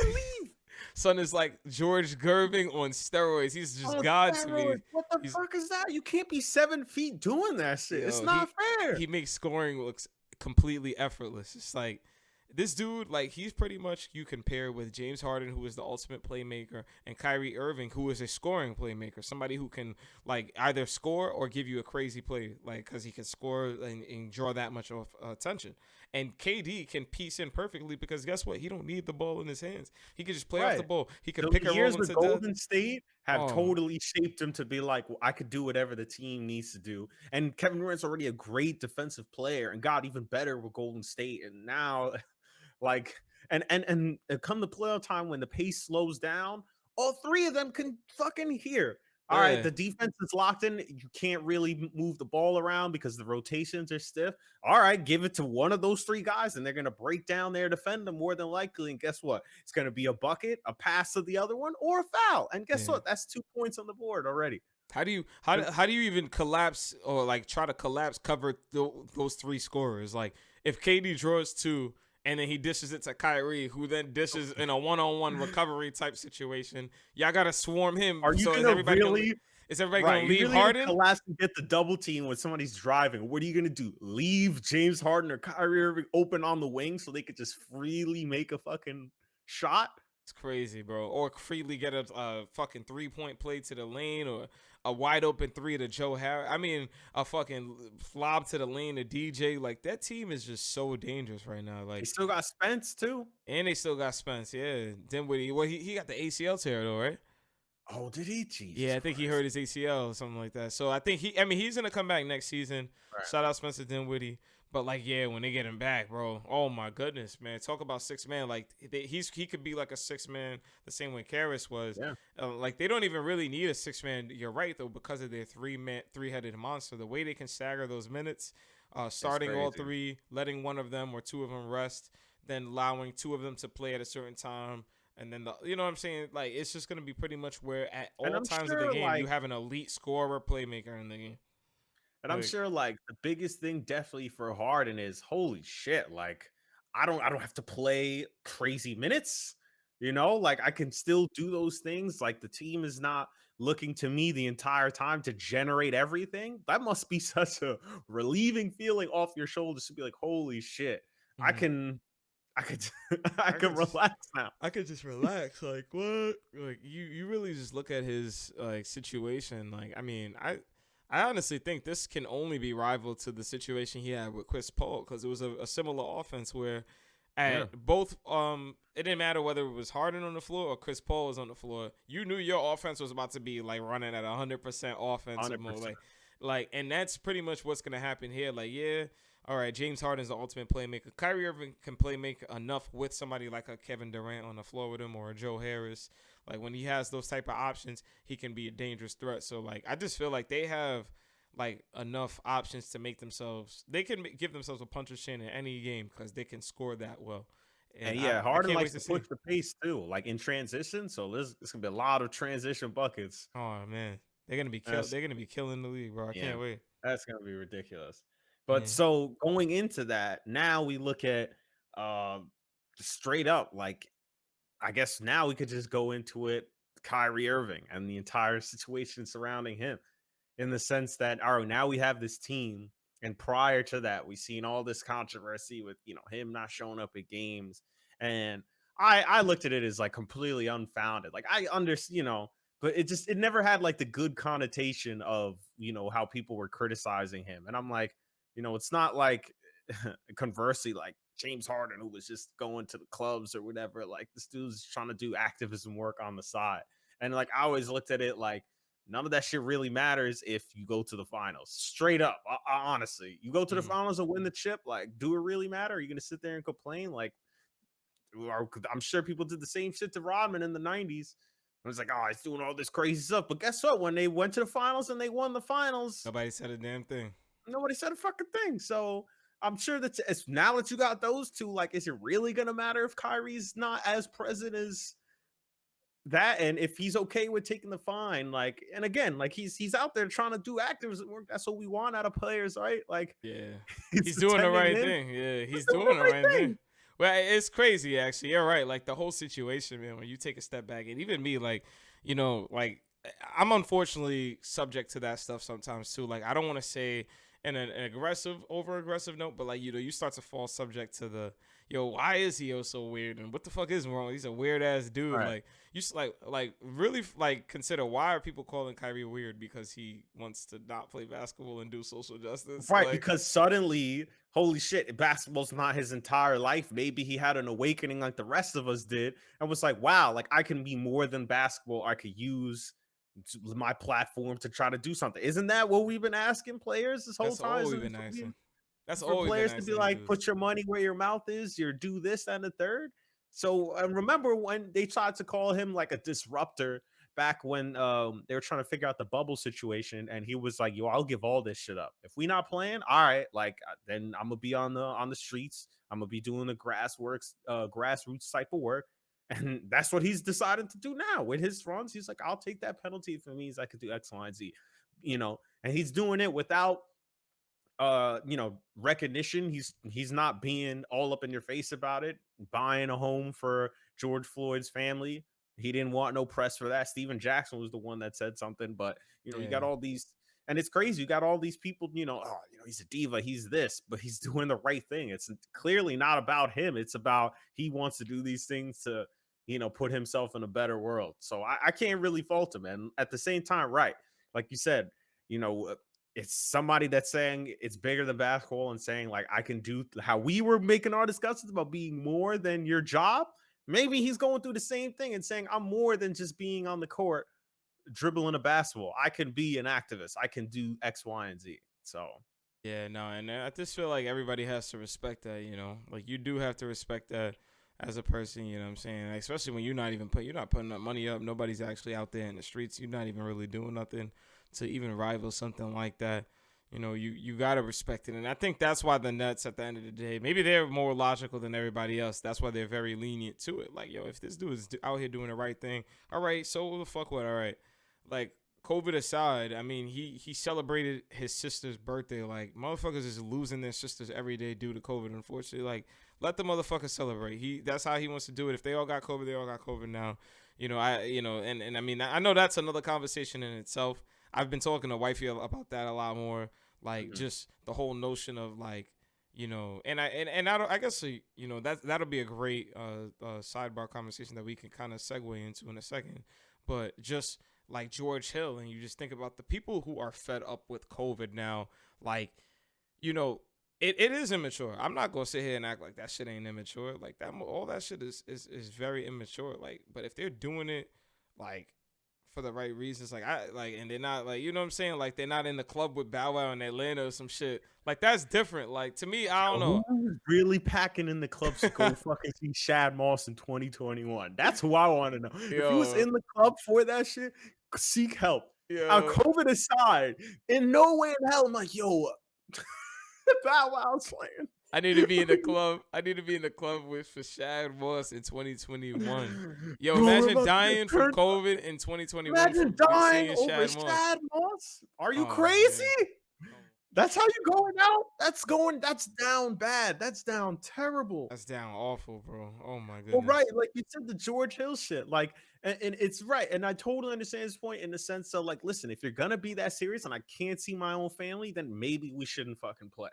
leave. Son is like George Gerving on steroids. He's just God to me. What the fuck is that? You can't be 7 feet doing that shit. Yo, it's not fair. He makes scoring looks completely effortless. It's like, this dude, like, he's pretty much, you compare with James Harden, who is the ultimate playmaker, and Kyrie Irving, who is a scoring playmaker, somebody who can, like, either score or give you a crazy play, like, because he can score and draw that much of attention. And KD can piece in perfectly because guess what? He don't need the ball in his hands. He can just play off the ball. He can pick a roll into Golden State have totally shaped him to be like, well, I could do whatever the team needs to do. And Kevin Durant's already a great defensive player and got even better with Golden State. And now, like, and come the playoff time when the pace slows down, all 3 of them can fucking hear. All right, the defense is locked in. You can't really move the ball around because the rotations are stiff. All right, give it to one of those 3 guys, and they're going to break down there, defend them more than likely. And guess what? It's going to be a bucket, a pass to the other one, or a foul. And guess what? That's 2 points on the board already. How do you even collapse or like try to cover those 3 scorers? Like, if KD draws 2. And then he dishes it to Kyrie, who then dishes in a one-on-one recovery type situation. Y'all gotta swarm him. Are you so gonna is everybody gonna leave Harden? Collapse and get the double team when somebody's driving. What are you gonna do? Leave James Harden or Kyrie Irving open on the wing so they could just freely make a fucking shot? It's crazy, bro. Or freely get a fucking 3-point play to the lane, or a wide open 3 to Joe Harris. I mean, a fucking lob to the lane to DJ. Like, that team is just so dangerous right now. Like, they still got Spence too, and they still got Spence. Yeah, Dinwiddie. Well, he got the ACL tear though, right? Oh, did he? Jesus yeah, I think he hurt his ACL or something like that. So I think he's gonna come back next season. Right. Shout out Spencer Dinwiddie. But, like, yeah, when they get him back, bro, oh my goodness, man, talk about 6-man. Like, he could be like a 6-man the same way Karras was. Yeah. Like, they don't even really need a 6-man. You're right though, because of their 3-headed monster. The way they can stagger those minutes, starting all 3, letting one of them or 2 of them rest, then allowing 2 of them to play at a certain time. And then you know what I'm saying? Like it's just gonna be pretty much where at And all times of the game you have an elite scorer playmaker in the game. I'm Like sure like the biggest thing definitely for Harden is holy shit, like I don't have to play crazy minutes. You know, like I can still do those things. Like the team is not looking to me the entire time to generate everything. That must be such a relieving feeling off your shoulders to be like, holy shit, I mhm. can I could I I can could just relax now. I could just relax. Like what? Like you really just look at his like situation. Like I mean, I honestly think this can only be rival to the situation he had with Chris Paul because it was a similar offense where Yeah, at both it didn't matter whether it was Harden on the floor or Chris Paul was on the floor. You knew your offense was about to be like running at 100% offensive mode. 100%. And that's pretty much what's gonna happen here. Like yeah, all right, James Harden's the ultimate playmaker. Kyrie Irving can play make enough with somebody like a Kevin Durant on the floor with him or a Joe Harris. Like when he has those type of options, he can be a dangerous threat. So like I just feel like they have like enough options to make themselves. They can give themselves a puncher's chin in any game because they can score that well. And And yeah, I Harden can't likes wait to to see. push the pace too, like in transition. So there's gonna be a lot of transition buckets. Oh man, they're gonna be killed. That's They're gonna be killing the league, bro. I yeah, can't wait. that's gonna be ridiculous. But Yeah. so going into that, now we look at um straight up, like I guess now we could just go into it, Kyrie Irving and the entire situation surrounding him in the sense that all right, now we have this team, and prior to that, we've seen all this controversy with him not showing up at games, and I looked at it as like completely unfounded. Like I understand, but it never had like the good connotation of how people were criticizing him, and I'm like, it's not like conversely like James Harden who was just going to the clubs or whatever. Like this dude's trying to do activism work on the side, and like I always looked at it like none of that shit really matters if you go to the finals. Straight up, honestly, you go to the Mm. finals and win the chip. Like, do it really matter? Are you gonna sit there and complain? Like, I'm sure people did the same shit to Rodman in the '90s. It was like, oh, he's doing all this crazy stuff. But guess what? When they went to the finals and they won the finals, Nobody said a damn thing. nobody said a fucking thing. So I'm sure that it's now that you got those two, like, is it really gonna matter if Kyrie's not as present as that, and if he's okay with taking the fine, like, and again, like he's out there trying to do activism work. That's what we want out of players, right? Like Yeah. it's He's doing the attending right him. thing. Yeah, He's he's doing doing the the right right thing. thing. Well, it's crazy actually. You're right. Like the whole situation, man, when you take a step back and even me, like, like I'm unfortunately subject to that stuff sometimes too. Like I don't want to say in an aggressive, over aggressive note, but like, you start to fall subject to the, why is he so weird? And what the fuck is wrong? He's a weird ass dude. Right. Like you like really like consider why are people calling Kyrie weird because he wants to not play basketball and do social justice? Right, Like because suddenly, holy shit, basketball's not his entire life. Maybe he had an awakening like the rest of us did and was like, wow, like I can be more than basketball. I could use my platform to try to do something. Isn't that what we've been asking players this whole that's time? all we've Isn't been this what asking. That's for all we've been players to be asking like, dudes. put your money where your mouth is, you do this and the third. So remember when they tried to call him like a disruptor back when they were trying to figure out the bubble situation, and he was like, "Yo, I'll give all this shit up if we not playing. All right, like then I'm gonna be on the streets. I'm gonna be doing the grassroots type of work." And that's what he's decided to do now with his runs. He's like, I'll take that penalty if it means I could do X, Y, and Z, and he's doing it without recognition. He's not being all up in your face about it, buying a home for George Floyd's family. He didn't want no press for that. Steven Jackson was the one that said something, but you got Yeah. all these, and it's crazy, you got all these people, he's a diva, he's this, but he's doing the right thing. It's clearly not about him. It's about he wants to do these things to put himself in a better world. So I can't really fault him. And at the same time, right, like you said, you know it's somebody that's saying it's bigger than basketball and saying like I can do how we were making our discussions about being more than your job. Maybe he's going through the same thing and saying I'm more than just being on the court dribbling a basketball. I can be an activist. I can do X, Y, and Z. So Yeah, no, and I just feel like everybody has to respect that, Like you do have to respect that as a person, you know what I'm saying? Like, especially when you're not putting up money up, nobody's actually out there in the streets, you're not even really doing nothing to even rival something like that. you gotta respect it. And I think that's why the Nets, at the end of the day, maybe they're more logical than everybody else. That's why they're very lenient to it. Like, yo, if this dude is out here doing the right thing, all right, so the fuck what? All right, like, COVID aside, I mean, he celebrated his sister's birthday. Like, motherfuckers is losing their sisters every day due to COVID. Unfortunately, like, let the motherfucker celebrate. That's how he wants to do it. If they all got COVID, they all got COVID now. And I mean, I know that's another conversation in itself. I've been talking to wifey about that a lot more. Like, just the whole notion of, like, I guess that'll be a great sidebar conversation that we can kind of segue into in a second. But just like George Hill, and you just think about the people who are fed up with COVID now, like, it is immature. I'm not gonna sit here and act like that shit ain't immature. Like, that, all that shit is very immature. Like, but if they're doing it, like, for the right reasons, and they're not, like, you know what I'm saying, like, they're not in the club with Bow Wow in Atlanta or some shit, like, that's different. Like, to me, I don't know. Who's really packing in the clubs to go fucking see Shad Moss in 2021? That's who I want to know. If he was in the club for that shit, seek help. COVID aside, in no way in hell, I'm like, yo, Bow Wow's playing. I need to be in the club. I need to be in the club for Shad Moss in 2021. Yo, bro, imagine dying from COVID in 2021. Imagine dying over Shad Moss. Are you crazy? Man. That's how you going out? That's down bad. That's down terrible. That's down awful, bro. Oh my goodness. Well, right, like you said, the George Hill shit. Like, and it's right. And I totally understand his point in the sense of, like, listen, if you're gonna be that serious and I can't see my own family, then maybe we shouldn't fucking play.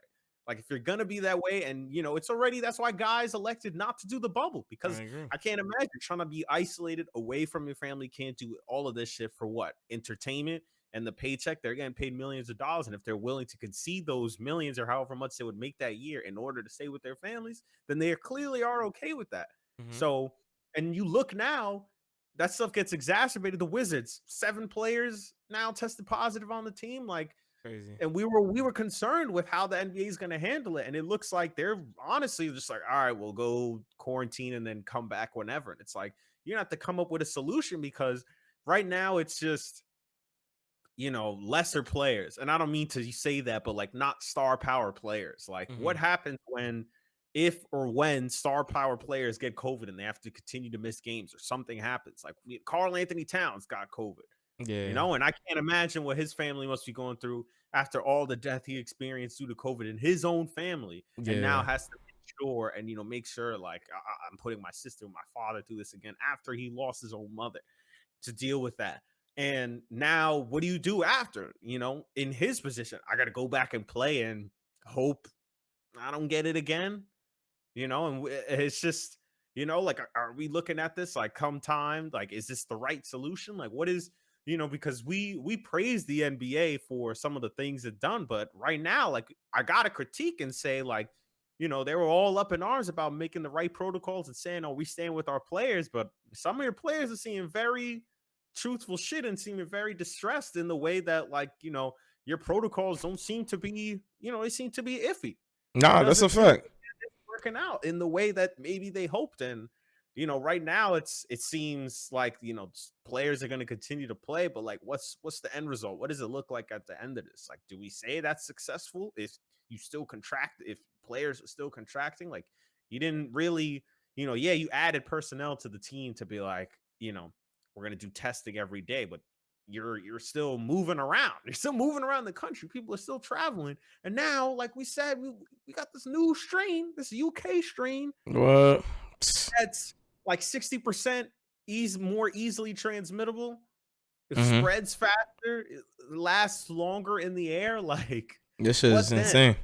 Like, if you're going to be that way, and, it's already, that's why guys elected not to do the bubble, because I can't imagine trying to be isolated away from your family, can't do all of this shit for what? Entertainment and the paycheck. They're getting paid millions of dollars. And if they're willing to concede those millions or however much they would make that year in order to stay with their families, then they clearly are okay with that. So, and you look now, that stuff gets exacerbated. The Wizards, 7 players now tested positive on the team. Like, crazy. And we were concerned with how the NBA is going to handle it. And it looks like they're honestly just like, all right, we'll go quarantine and then come back whenever. And it's like, you have to come up with a solution, because right now it's just, lesser players. And I don't mean to say that, but, like, not star power players. Like, what happens if or when star power players get COVID and they have to continue to miss games, or something happens? Like, Karl Anthony Towns got COVID. Yeah. And I can't imagine what his family must be going through after all the death he experienced due to COVID in his own family. Yeah. And now has to ensure and, make sure, like, I'm putting my sister and my father through this again after he lost his own mother, to deal with that. And now what do you do after, in his position? I got to go back and play and hope I don't get it again, and it's just, like, are we looking at this, like, come time, like, is this the right solution? Like, what is, because we praise the NBA for some of the things it's done, but right now, like, I gotta critique and say, like, they were all up in arms about making the right protocols and saying, oh, we stand with our players, but some of your players are seeing very truthful shit and seeming very distressed in the way that, like, your protocols don't seem to be, they seem to be iffy. Nah, that's a fact. Working out in the way that maybe they hoped. And right now it seems like players are going to continue to play, but, like, what's the end result? What does it look like at the end of this? Like, do we say that's successful if you still contract, if players are still contracting? Like, you didn't really, you added personnel to the team to be like, we're going to do testing every day, but you're still moving around. You're still moving around the country. People are still traveling. And now, like we said, we got this new strain, this UK strain. What? That's like 60% more easily transmittable. It spreads faster. It lasts longer in the air. Like, this shit is insane.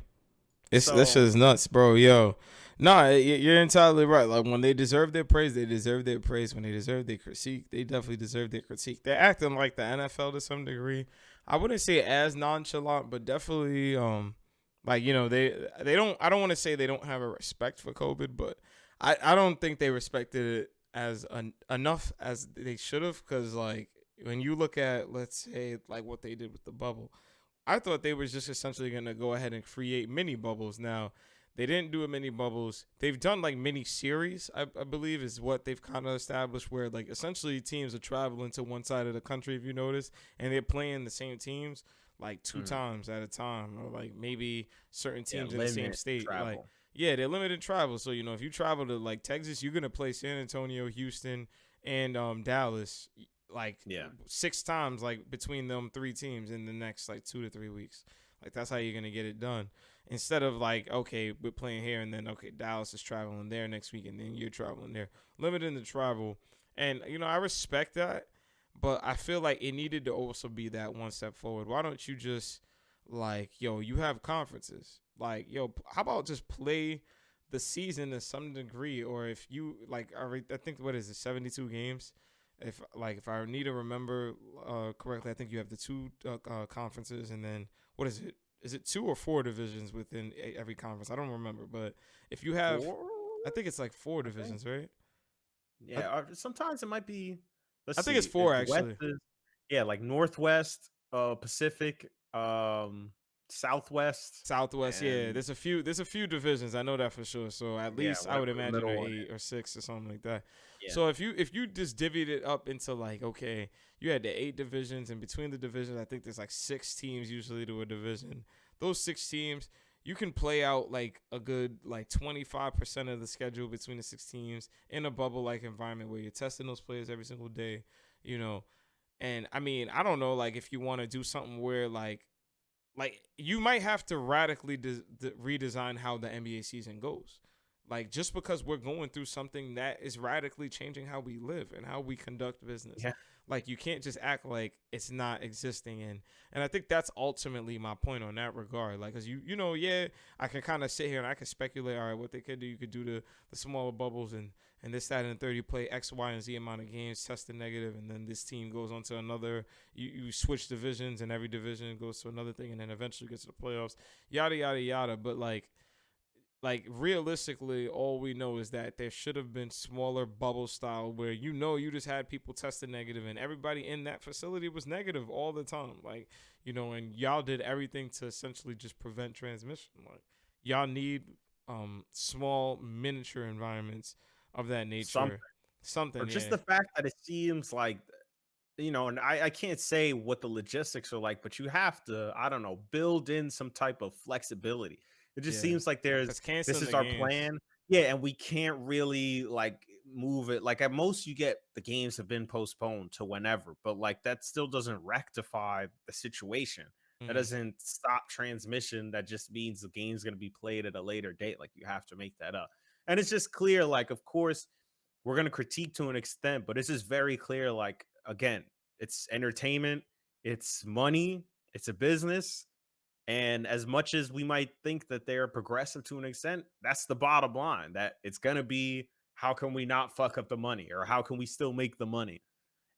This shit is nuts, bro. Yo. Nah, you're entirely right. Like, when they deserve their praise, they deserve their praise. When they deserve their critique, they definitely deserve their critique. They're acting like the NFL to some degree. I wouldn't say as nonchalant, but definitely, like, they don't. I don't want to say they don't have a respect for COVID, but I don't think they respected it as enough as they should have. Because, like, when you look at, let's say, like, what they did with the bubble, I thought they was just essentially gonna go ahead and create mini bubbles. Now, they didn't do a mini bubbles. They've done, like, mini series, I believe, is what they've kind of established, where, like, essentially teams are traveling to one side of the country, if you notice, and they're playing the same teams. like two Mm. times at a time, or like maybe certain Yeah, teams in the same limit state. Like, travel. yeah, they're limited travel. So, if you travel to like Texas, you're gonna play San Antonio, Houston, and Dallas like Yeah. 6 times, like between them three teams in the next like 2 to 3 weeks. Like that's how you're gonna get it done. Instead of like, okay, we're playing here and then okay, Dallas is traveling there next week and then you're traveling there. Limiting the travel. And I respect that, but I feel like it needed to also be that one step forward. Why don't you just like, yo, you have conferences. Like, yo, how about just play the season to some degree? Or if you like, I think what is it, 72 games? If I need to remember correctly, I think you have the two conferences, and then what is it? Is it 2 or 4 divisions within every conference? I don't remember, but if you have, 4, I think it's like four I think. divisions, right? I, Yeah, sometimes it might be. Let's I think it's see. four The West actually. is, yeah, like Northwest, Pacific, Southwest, Southwest, yeah. and There's a few divisions. I know that for sure. So at yeah, least I would whatever the imagine middle there one 8 or 6 or something like that. is. Yeah. So if you just divvied it up into like, okay, you had the 8 divisions, and between the divisions, I think there's like 6 teams usually to a division. Those 6 teams, you can play out like a good like 25% of the schedule between the 6 teams in a bubble like environment where you're testing those players every single day, you know. And I mean, I don't know, like if you want to do something where like you might have to radically redesign how the NBA season goes. Like just because we're going through something that is radically changing how we live and how we conduct business. Yeah. Like you can't just act like it's not existing, and I think that's ultimately my point on that regard. Like cuz yeah, I can kind of sit here and I can speculate, all right, what they could do. You could do the smaller bubbles and this, that, and the third. You play X, Y, and Z amount of games, test the negative, and then this team goes on to another. You switch divisions, and every division goes to another thing, and then eventually gets to the playoffs. Yada yada yada. But like realistically, all we know is that there should have been smaller bubble style where you just had people tested negative and everybody in that facility was negative all the time. Like, and y'all did everything to essentially just prevent transmission. Like y'all need small miniature environments of that Something. nature. Or Something, just yeah. the fact that it seems like, and I can't say what the logistics are like, but you have to, I don't know, build in some type of flexibility. It just Yeah. seems like Cause this canceling is the our games. plan. Yeah, and we can't really like move it. Like at most you get the games have been postponed to whenever, but like that still doesn't rectify the situation. That Mm-hmm. doesn't stop transmission. That just means the game's going to be played at a later date. Like you have to make that up. And it's just clear, like, of course, we're going to critique to an extent, but it's just very clear. Like, again, it's entertainment, it's money, it's a business. And as much as we might think that they're progressive to an extent, that's the bottom line, that it's going to be how can we not fuck up the money or how can we still make the money?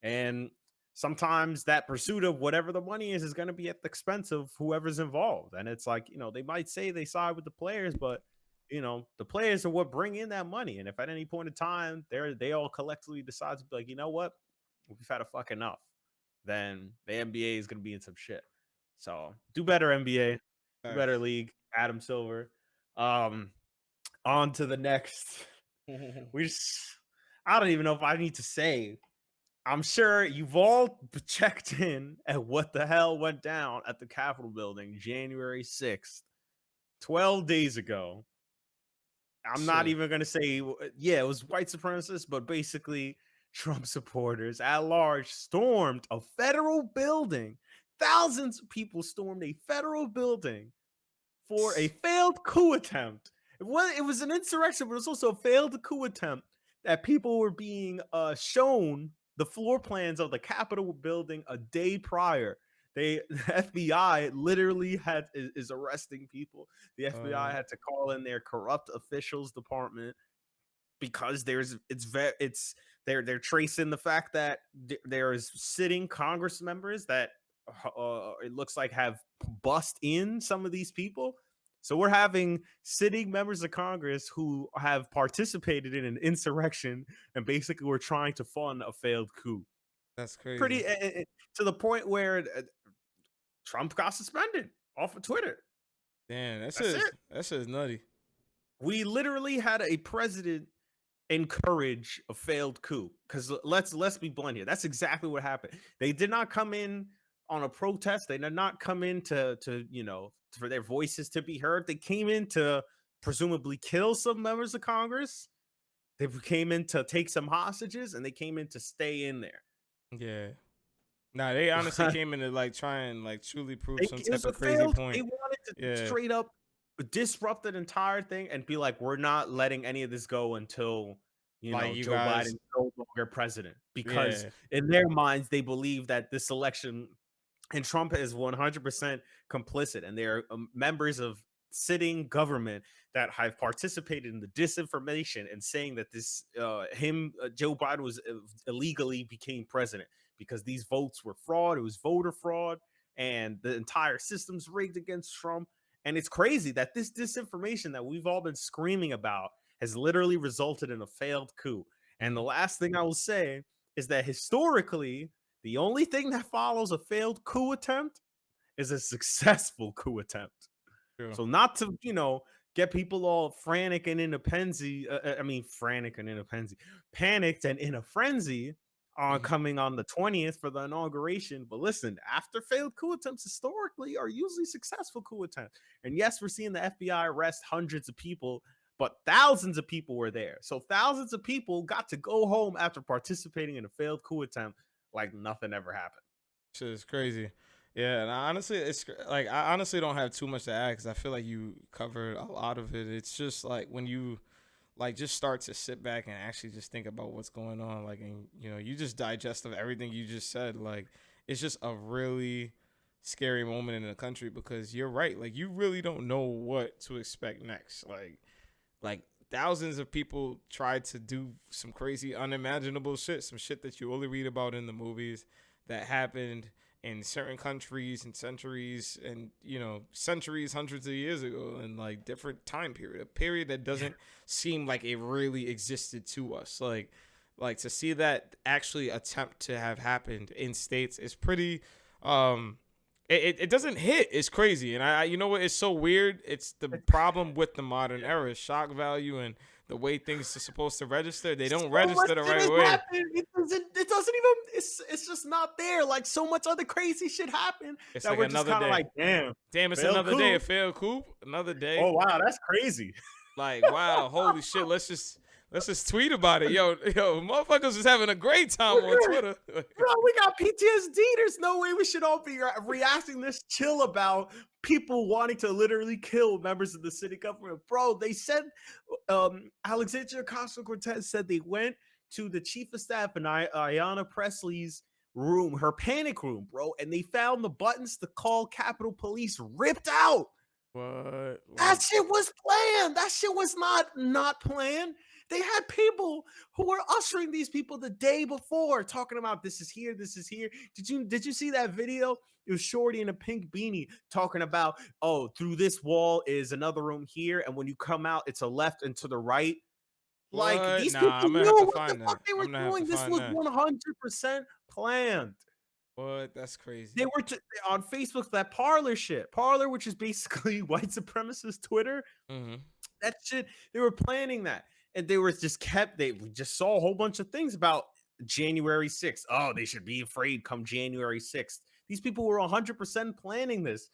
And sometimes that pursuit of whatever the money is going to be at the expense of whoever's involved. And it's like, they might say they side with the players, but the players are what bring in that money. And if at any point in time they all collectively decide to be like, you know what, we've had a fuck enough, then the NBA is going to be in some shit. So do better, NBA, do better, Facts. league. Adam Silver. Um, on to the next. We just, I don't even know if I need to say. I'm sure you've all checked in at what the hell went down at the Capitol building January 6th, 12 days ago. I'm not Shit. even going to say, yeah, it was white supremacists, but basically Trump supporters at large stormed a federal building. Thousands of people stormed a federal building for a failed coup attempt. It was an insurrection, but it was also a failed coup attempt that people were being shown the floor plans of the Capitol building a day prior. The FBI literally is arresting people. The FBI Uh, had to call in their corrupt officials department because they're tracing the fact that there's sitting Congress members that it looks like have bust in some of these people. So we're having sitting members of Congress who have participated in an insurrection and basically were trying to fund a failed coup. that's crazy. Pretty to the point where Trump got suspended off of Twitter. Damn, That's it. that shit is nutty. We literally had a president encourage a failed coup, because let's be blunt here, that's exactly what happened. They did not come in on a protest. They did not come in to for their voices to be heard. They came in to presumably kill some members of Congress. They came in to take some hostages, and they came in to stay in there. Yeah. Nah, they honestly came in to like try and like truly prove some It was type a of crazy failed. They point. wanted to Yeah. straight up disrupt the entire thing and be like, we're not letting any of this go until Like you Joe Biden guys. is no longer president. Because Yeah. in their minds, they believe that this election and Trump is 100% complicit, and they're members of sitting government that have participated in the disinformation and saying that Joe Biden was illegally became president because these votes were fraud. It was voter fraud, and the entire system's rigged against Trump. And it's crazy that this disinformation that we've all been screaming about has literally resulted in a failed coup. And the Mhm. last thing I will say is that historically, the only thing that follows a failed coup attempt is a successful coup attempt. True. So not to, get people all frantic and in a frenzy. Frantic and in a frenzy, panicked and in a frenzy on Mhm. coming on the 20th for the inauguration. But listen, after failed coup attempts historically are usually successful coup attempts. And yes, we're seeing the FBI arrest hundreds of people, but thousands of people were there. So thousands of people got to go home after participating in a failed coup attempt like nothing ever happened. Shit is crazy. Yeah, and like I honestly don't have too much to add because I feel like you covered a lot of it. It's just like when you like just start to sit back and actually just think about what's going on, like, and you just digest of everything you just said. Like it's just a really scary moment in the country because you're right. Like you really don't know what to expect next. Like thousands of people tried to do some crazy unimaginable shit, some shit that you only read about in the movies that happened in certain countries and centuries and centuries, hundreds of years ago, and like different time period, a period that doesn't seem like it really existed to us. Like to see that actually attempt to have happened in states is pretty um it doesn't hit. It's crazy. And I you know what, it's so weird. It's the problem with the modern era, shock value and the way things are supposed to register. They don't So much register the shit right has way. happened. It doesn't even it's just not there. Like so much other crazy shit happened It's that like we're just another kind of day. like, damn, Damn, it's failed another day. A coup. failed coup. Another Oh day. wow, that's crazy. Like, wow, holy shit. Let's just tweet about it. Yo, motherfuckers is having a great time on Twitter. Bro, we got PTSD. There's no way we should all be reacting this chill about people wanting to literally kill members of the city government. Bro, they said Alexandria Ocasio-Cortez said they went to the chief of staff and Ayanna Presley's room, her panic room, bro, and they found the buttons to call Capitol Police ripped out. What? That Like, shit was planned. That shit was not planned. They had people who were ushering these people the day before, talking about this is here, this is here. Did you see that video? It was Shorty in a pink beanie talking about, oh, through this wall is another room here, and when you come out, it's a left and to the right. Like what? these Nah, people I'm gonna knew have to what the find fuck that. they were I'm gonna have to doing. This find was that. 100% planned. What? That's crazy. They were on Facebook, that Parlor shit. Parlor, which is basically white supremacist Twitter, Mm-hmm. that shit, they were planning that. And they were we just saw a whole bunch of things about January 6th. Oh, they should be afraid come January 6th. These people were 100% planning this.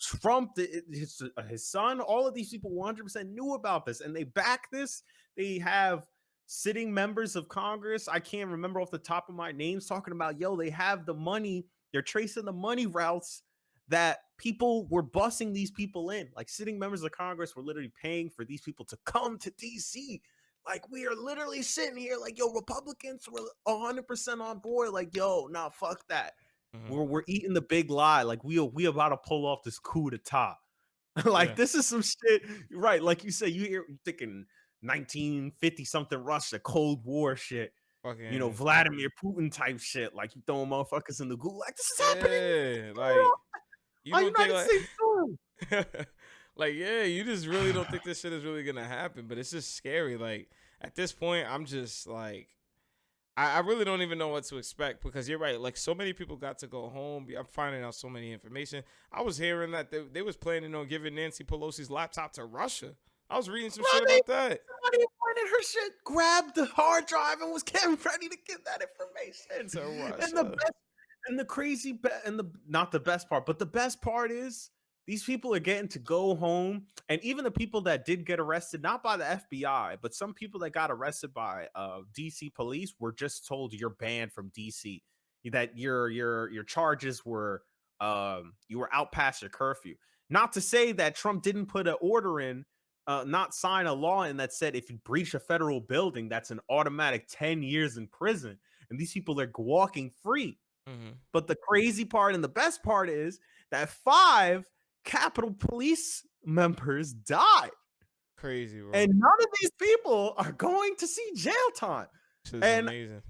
Trump, his son, all of these people 100% knew about this and they back this. They have sitting members of Congress. I can't remember off the top of my names talking about, yo, they have the money. They're tracing the money routes that people were busing these people in. Like sitting members of Congress were literally paying for these people to come to DC. Like we are literally sitting here like, yo, Republicans were 100% on board. Like, yo, nah, fuck that. Mm-hmm. We're eating the big lie. Like we about to pull off this coup d'etat. Like Yeah. this is some shit, right? Like you say, you're thinking 1950 something Russia, Cold War shit. Fucking. Vladimir Putin type shit. Like you throwing motherfuckers in the gulag. Like this is happening Yeah. Like, you on don't think United States soil. like, yeah, you just really don't think this shit is really gonna happen, but it's just scary. Like, at this point, I'm just like, I really don't even know what to expect because you're right. Like, so many people got to go home. I'm finding out so many information. I was hearing that they was planning on giving Nancy Pelosi's laptop to Russia. I was reading some shit about that. Somebody wanted her shit, grabbed the hard drive and was getting ready to get that information. To And the Russia. best And the crazy and the not the best part, but the best part is these people are getting to go home, and even the people that did get arrested, not by the FBI, but some people that got arrested by DC police were just told you're banned from DC, that your charges were you were out past your curfew. Not to say that Trump didn't put an order in, not sign a law in that said if you breach a federal building, that's an automatic 10 years in prison, and these people are walking free. Mm-hmm. But the crazy part and the best part is that 5 Capitol Police members died. Crazy, bro. And none of these people are going to see jail time. This is And amazing.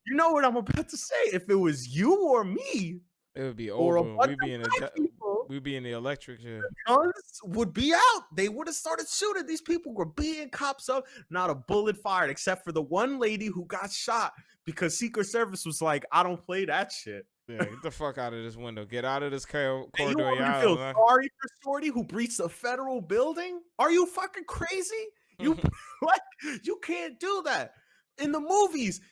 you know what I'm about to say? If it was you or me It would be or a over. bunch of black people, We'd be in the electric chair. guns would be out. They would have started shooting. These people were beating cops up. Not a bullet fired, except for the one lady who got shot because Secret Service was like, I don't play that shit. Yeah, get the fuck out of this window. Get out of this And you corridor. want me to feel sorry for Shorty who breached a federal building? Are you fucking crazy? You like you can't do that. In the movies,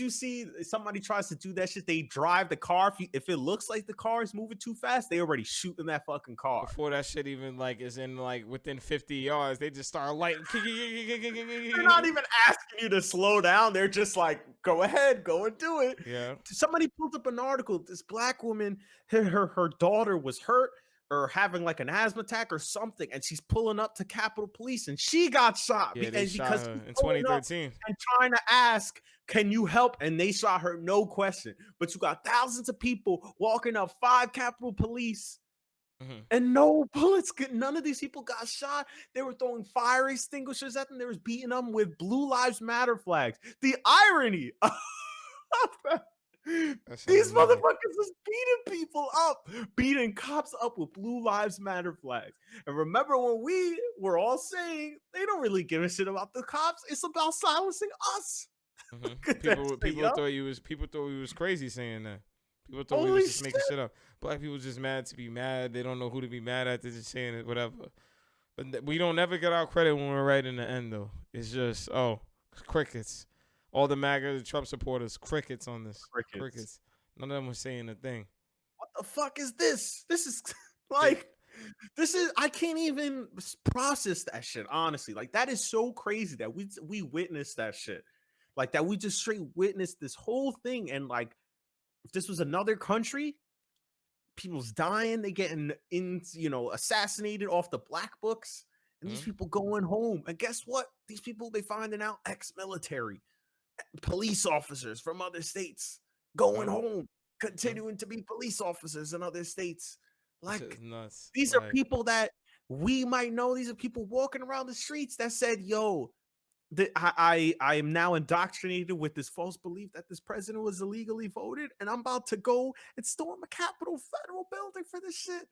you see somebody tries to do that shit. They drive the car. If it looks like the car is moving too fast, they already shooting that fucking car. Before that shit even like is in like within 50 yards, they just start lighting. They're not even asking you to slow down. They're just like, go ahead, go and do it. Yeah. Somebody pulled up an article. This black woman, her daughter was hurt or having like an asthma attack or something, and she's pulling up to Capitol Police, and she got shot. Yeah, because her in 2013 and trying to ask, can you help? And they shot her, no question. But you got thousands of people walking up 5 Capitol Police. Mm-hmm. And no bullets. None of these people got shot. They were throwing fire extinguishers at them. They was beating them with Blue Lives Matter flags. The irony of that. These motherfuckers is beating people up, beating cops up with Blue Lives Matter flags. And remember when we were all saying they don't really give a shit about the cops. It's about silencing us. Mm-hmm. People thought you was crazy saying that. People thought we was just making shit up. Black people just mad to be mad. They don't know who to be mad at. They're just saying it, whatever. But we don't never get our credit when we're right in the end, though. It's just crickets. All the MAGA, the Trump supporters, crickets on this. Crickets. None of them were saying a thing. What the fuck is this? This is like, I can't even process that shit, honestly. Like, that is so crazy that we witnessed that shit. Like, that we just straight witnessed this whole thing. And like, if this was another country, people's dying, they getting assassinated off the black books, and these people going home. And guess what? These people, they finding out ex-military, police officers from other states going home, continuing to be police officers in other states. Like, nuts. These are people that we might know. These are people walking around the streets that said, yo, I am now indoctrinated with this false belief that this president was illegally voted, and I'm about to go and storm a Capitol federal building for this shit.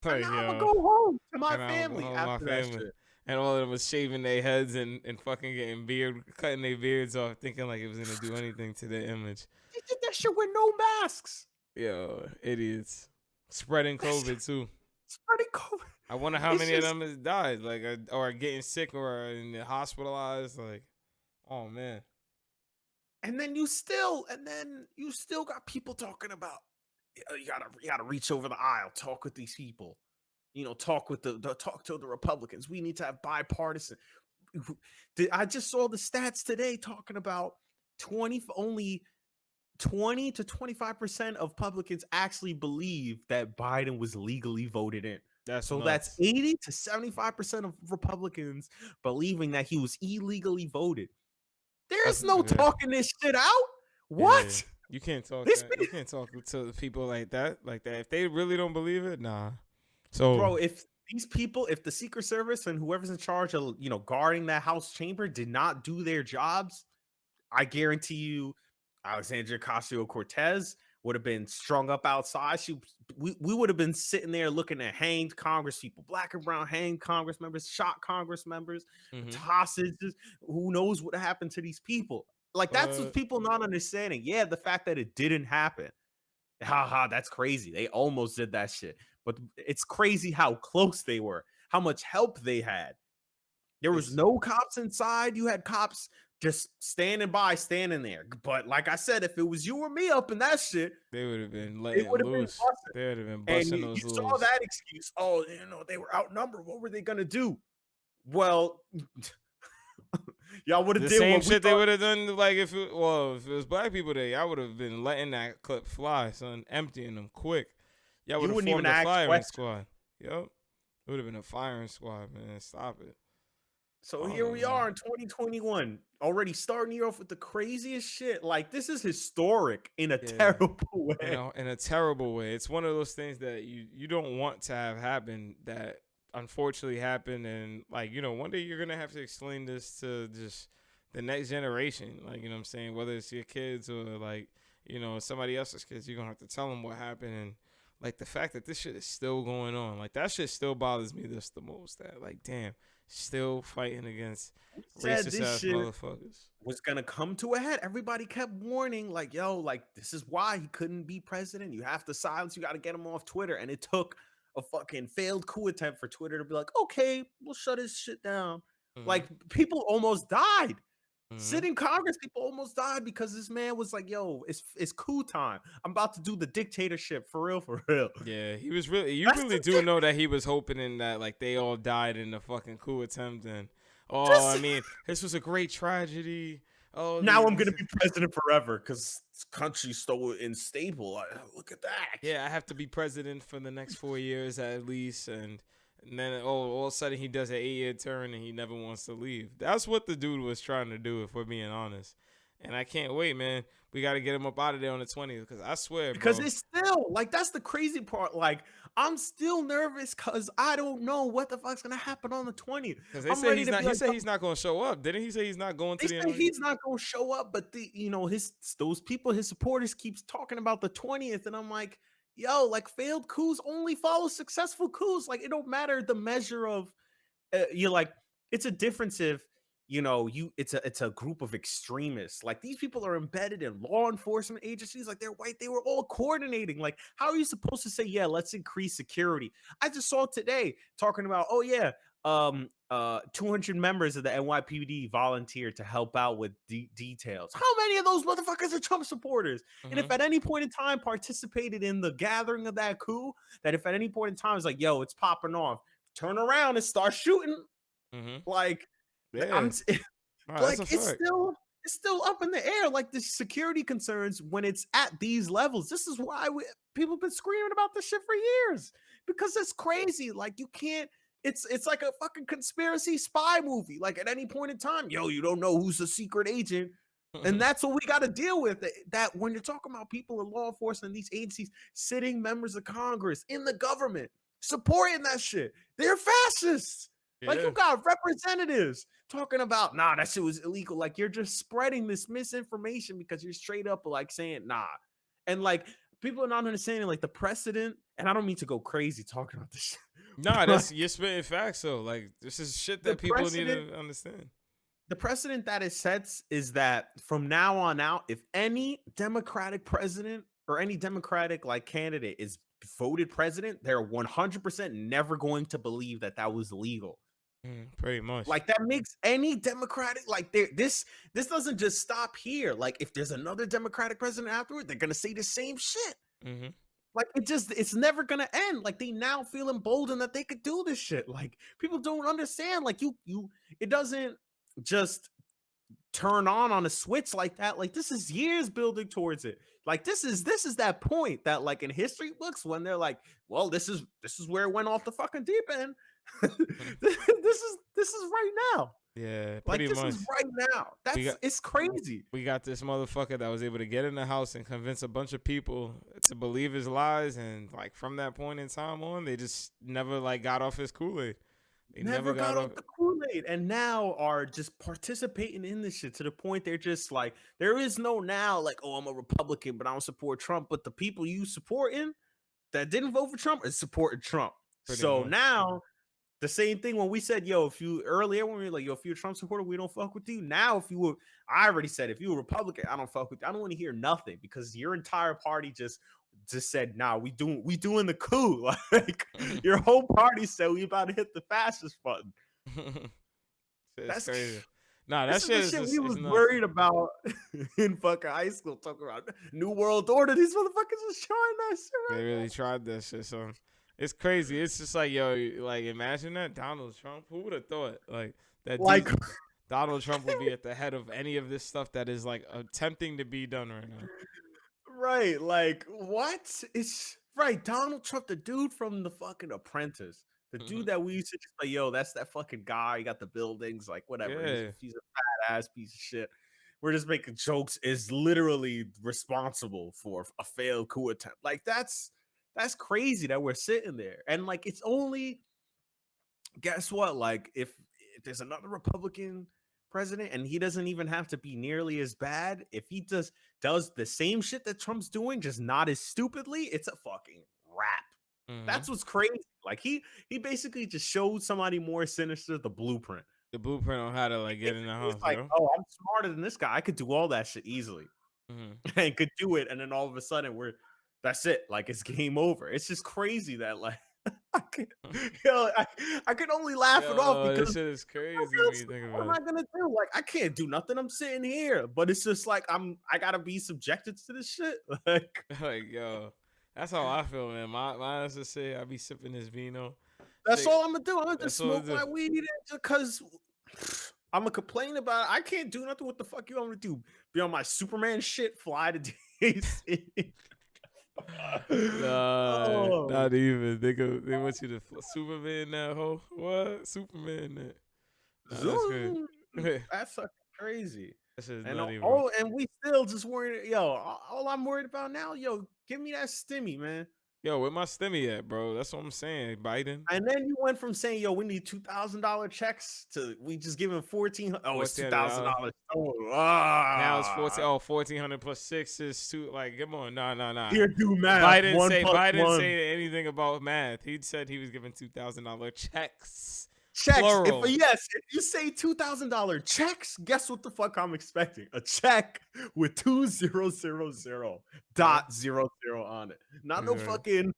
And now I'm gonna go home to my family after that shit. And all of them was shaving their heads and fucking cutting their beards off, thinking like it was gonna do anything to their image. They did that shit with no masks. Yo, idiots. Spreading COVID too. Spreading COVID. I wonder how many of them has died, like, or getting sick or hospitalized. Like, oh man. And then you still got people talking about you gotta reach over the aisle, talk with these people, talk with talk to the Republicans. We need to have bipartisan. I just saw the stats today talking about only 20 to 25% of Republicans actually believe that Biden was legally voted in. That's 80 to 75% of Republicans believing that he was illegally voted. There's no talking this shit out. What? Yeah. You can't talk. You can't talk to people like that. If they really don't believe it, nah. So, bro, if these people, if the Secret Service and whoever's in charge of guarding that House chamber did not do their jobs, I guarantee you, Alexandria Ocasio-Cortez would have been strung up outside. We would have been sitting there looking at hanged Congress people, black and brown hanged Congress members, shot Congress members, hostages. Who knows what happened to these people? Like, that's what people not understanding. Yeah, the fact that it didn't happen. That's crazy. They almost did that shit. But it's crazy how close they were, how much help they had. There was no cops inside. You had cops just standing there. But like I said, if it was you or me up in that shit, They would have been it letting would have been loose. busting. They would have been And busting you those saw loose. that excuse. Oh, they were outnumbered. What were they gonna do? Well, y'all would have The did same what we shit they thought. would have done, like if it was black people there, I would have been letting that clip fly, son, emptying them quick. Y'all would You have wouldn't even formed a ask firing questions. squad. Yep, it would have been a firing squad, man. Stop it. So I don't here know, we man. are in 2021, already starting the year off with the craziest shit. Like this is historic in a Yeah, terrible way. in a terrible way. It's one of those things that you don't want to have happen that unfortunately happened, and like one day you're gonna have to explain this to just the next generation. Like what I'm saying, whether it's your kids or like somebody else's kids, you're gonna have to tell them what happened. And like the fact that this shit is still going on, like that shit still bothers me this the most. That like damn, still fighting against We said racist this ass shit motherfuckers. was gonna come to a head. Everybody kept warning, like, yo, like this is why he couldn't be president. You have to silence, you gotta get him off Twitter. And it took a fucking failed coup attempt for Twitter to be like, okay, we'll shut his shit down. Mm-hmm. Like people almost died. Mm-hmm. Sitting Congress, people almost died because this man was like, yo, it's coup time. I'm about to do the dictatorship for real, for real. Yeah, he was really. You That's really the do know that he was hoping in that like they all died in the fucking coup attempt, and I just mean, this was a great tragedy. Oh, now I'm this gonna is, be president forever because this country's so unstable. Look at that. yeah, I have to be president for the next 4 years at least, and then all of a sudden he does an 8-year term and he never wants to leave. That's what the dude was trying to do, if we're being honest. And I can't wait, man. We got to get him up out of there on the 20th because I swear, Because bro. it's still like that's the crazy part. Like I'm still nervous because I don't know what the fuck's gonna happen on the 20th. Because they I'm say ready he's to not. be He like, said he's not going to show up. Didn't he say he's not going they to the say inauguration? he's not gonna show up, but his those people, his supporters, keeps talking about the 20th, and I'm like, yo, like failed coups only follow successful coups. Like it don't matter the measure of you're like it's a difference if it's a group of extremists. Like these people are embedded in law enforcement agencies, like they're white, they were all coordinating. Like how are you supposed to say, yeah, let's increase security? I just saw today talking about, oh yeah, 200 members of the NYPD volunteered to help out with details. How many of those motherfuckers are Trump supporters? And Mm-hmm. if at any point in time participated in the gathering of that coup, that if at any point in time it's like, yo, it's popping off, turn around and start shooting. Mm-hmm. Like Yeah. I'm Nah, that's a like fact. it's still up in the air. Like the security concerns when it's at these levels. This is why people have been screaming about this shit for years because it's crazy. Like you can't. It's like a fucking conspiracy spy movie. Like at any point in time, yo, you don't know who's a secret agent. And that's what we got to deal with. That when you're talking about people in law enforcement, these agencies, sitting members of Congress in the government, supporting that shit, they're fascists. Like Yeah. you got representatives talking about, nah, that shit was illegal. Like you're just spreading this misinformation because you're straight up like saying, nah. And like people are not understanding like the precedent. And I don't mean to go crazy talking about this shit, Nah, but that's you're spitting facts though. Like this is shit the that people need precedent, to understand. the precedent that it sets is that from now on out, if any Democratic president or any Democratic like candidate is voted president, they're 100% never going to believe that that was legal. Pretty much. Like that makes any Democratic like this doesn't just stop here. Like if there's another Democratic president afterward, they're gonna say the same shit. Mm-hmm. Like it's never gonna end. Like they now feel emboldened that they could do this shit. Like people don't understand. Like it doesn't just turn on a switch like that. Like this is years building towards it. Like this is that point that like in history books when they're like, well, this is where it went off the fucking deep end. This is right now. Yeah, Like pretty this much. is right now. We got It's crazy. we got this motherfucker that was able to get in the house and convince a bunch of people to believe his lies, and like from that point in time on, they just never like got off his Kool-Aid. They Never never got got off. off the Kool-Aid and now are just participating in this shit to the point they're just like, there is no now like, oh, I'm a Republican, but I don't support Trump. But the people you supporting that didn't vote for Trump is supporting Trump. Pretty So much. now the same thing when we said, yo, if you earlier when we were like, yo, if you're a Trump supporter, we don't fuck with you. Now, if you were, I already said, if you were Republican, I don't fuck with you. I don't want to hear nothing because your entire party just said, nah, we doing the coup. Like your whole party said we about to hit the fastest button. It's That's crazy. Nah, that This is the shit is shit just we it's was nuts. worried about in fucking high school. Talking about New World Order. These motherfuckers is trying that shit They right really tried that shit, son. It's crazy. It's just like, yo, like imagine that Donald Trump. Who would have thought like that? now. Like, Donald Trump would be at the head of any of this stuff that is like attempting to be done right now. right? Like, what? It's right. Donald Trump, the dude from the fucking Apprentice, the dude Mhm. that we used to just like, yo, that's that fucking guy. He got the buildings, like whatever. Yeah, He's a fat ass piece of shit. We're just making jokes. Is literally responsible for a failed coup attempt. Like that's crazy that we're sitting there and like it's only guess what? Like, if there's another Republican president and he doesn't even have to be nearly as bad, if he just does the same shit that Trump's doing, just not as stupidly, it's a fucking wrap. hmm That's what's crazy. Like he basically just showed somebody more sinister the blueprint. the blueprint on how to like get in the He's house, like, yo. oh, I'm smarter than this guy. I could do all that shit easily hmm and could do it. And then all of a sudden that's it. Like it's game over. It's just crazy that like I can, yo, I can only laugh it off Yo, because this shit is crazy when else? you think What am about I it. gonna do? Like, I can't do nothing. I'm sitting here, but it's just like I gotta be subjected to this shit. Like, Like, yo, that's how I feel, man. My ass just say I be sipping this vino. that's Take, all I'm gonna do. I'm gonna just that's what smoke it my weed just because I'm gonna complain about it. I can't do nothing. What the fuck you want me to do? Be on my Superman shit, fly to DC. Nah, Oh, not even. They want you to Superman that hoe. What? Superman that. Nah, that's crazy. zoom. that That's fucking crazy. shit's And nutty, bro. oh, and we still just worried. Yo, all I'm worried about now, yo, give me that stimmy, man. Yo, where my stimmy at, bro? That's what I'm saying. Biden. And then you went from saying, "Yo, we need $2,000 checks" to we just give him 14. Oh, it's two thousand $1,400. dollars. Oh, Now it's 14. Oh, 1,400 plus 6 is 2. Like, come on. Nah. here, do math. Biden One say plus Biden one say anything about math. He said he was giving $2,000 checks. checks. Plural. If you say $2,000 checks, guess what the fuck I'm expecting? A check with 2000 Yeah. dot zero zero on it. Not no Exactly. fucking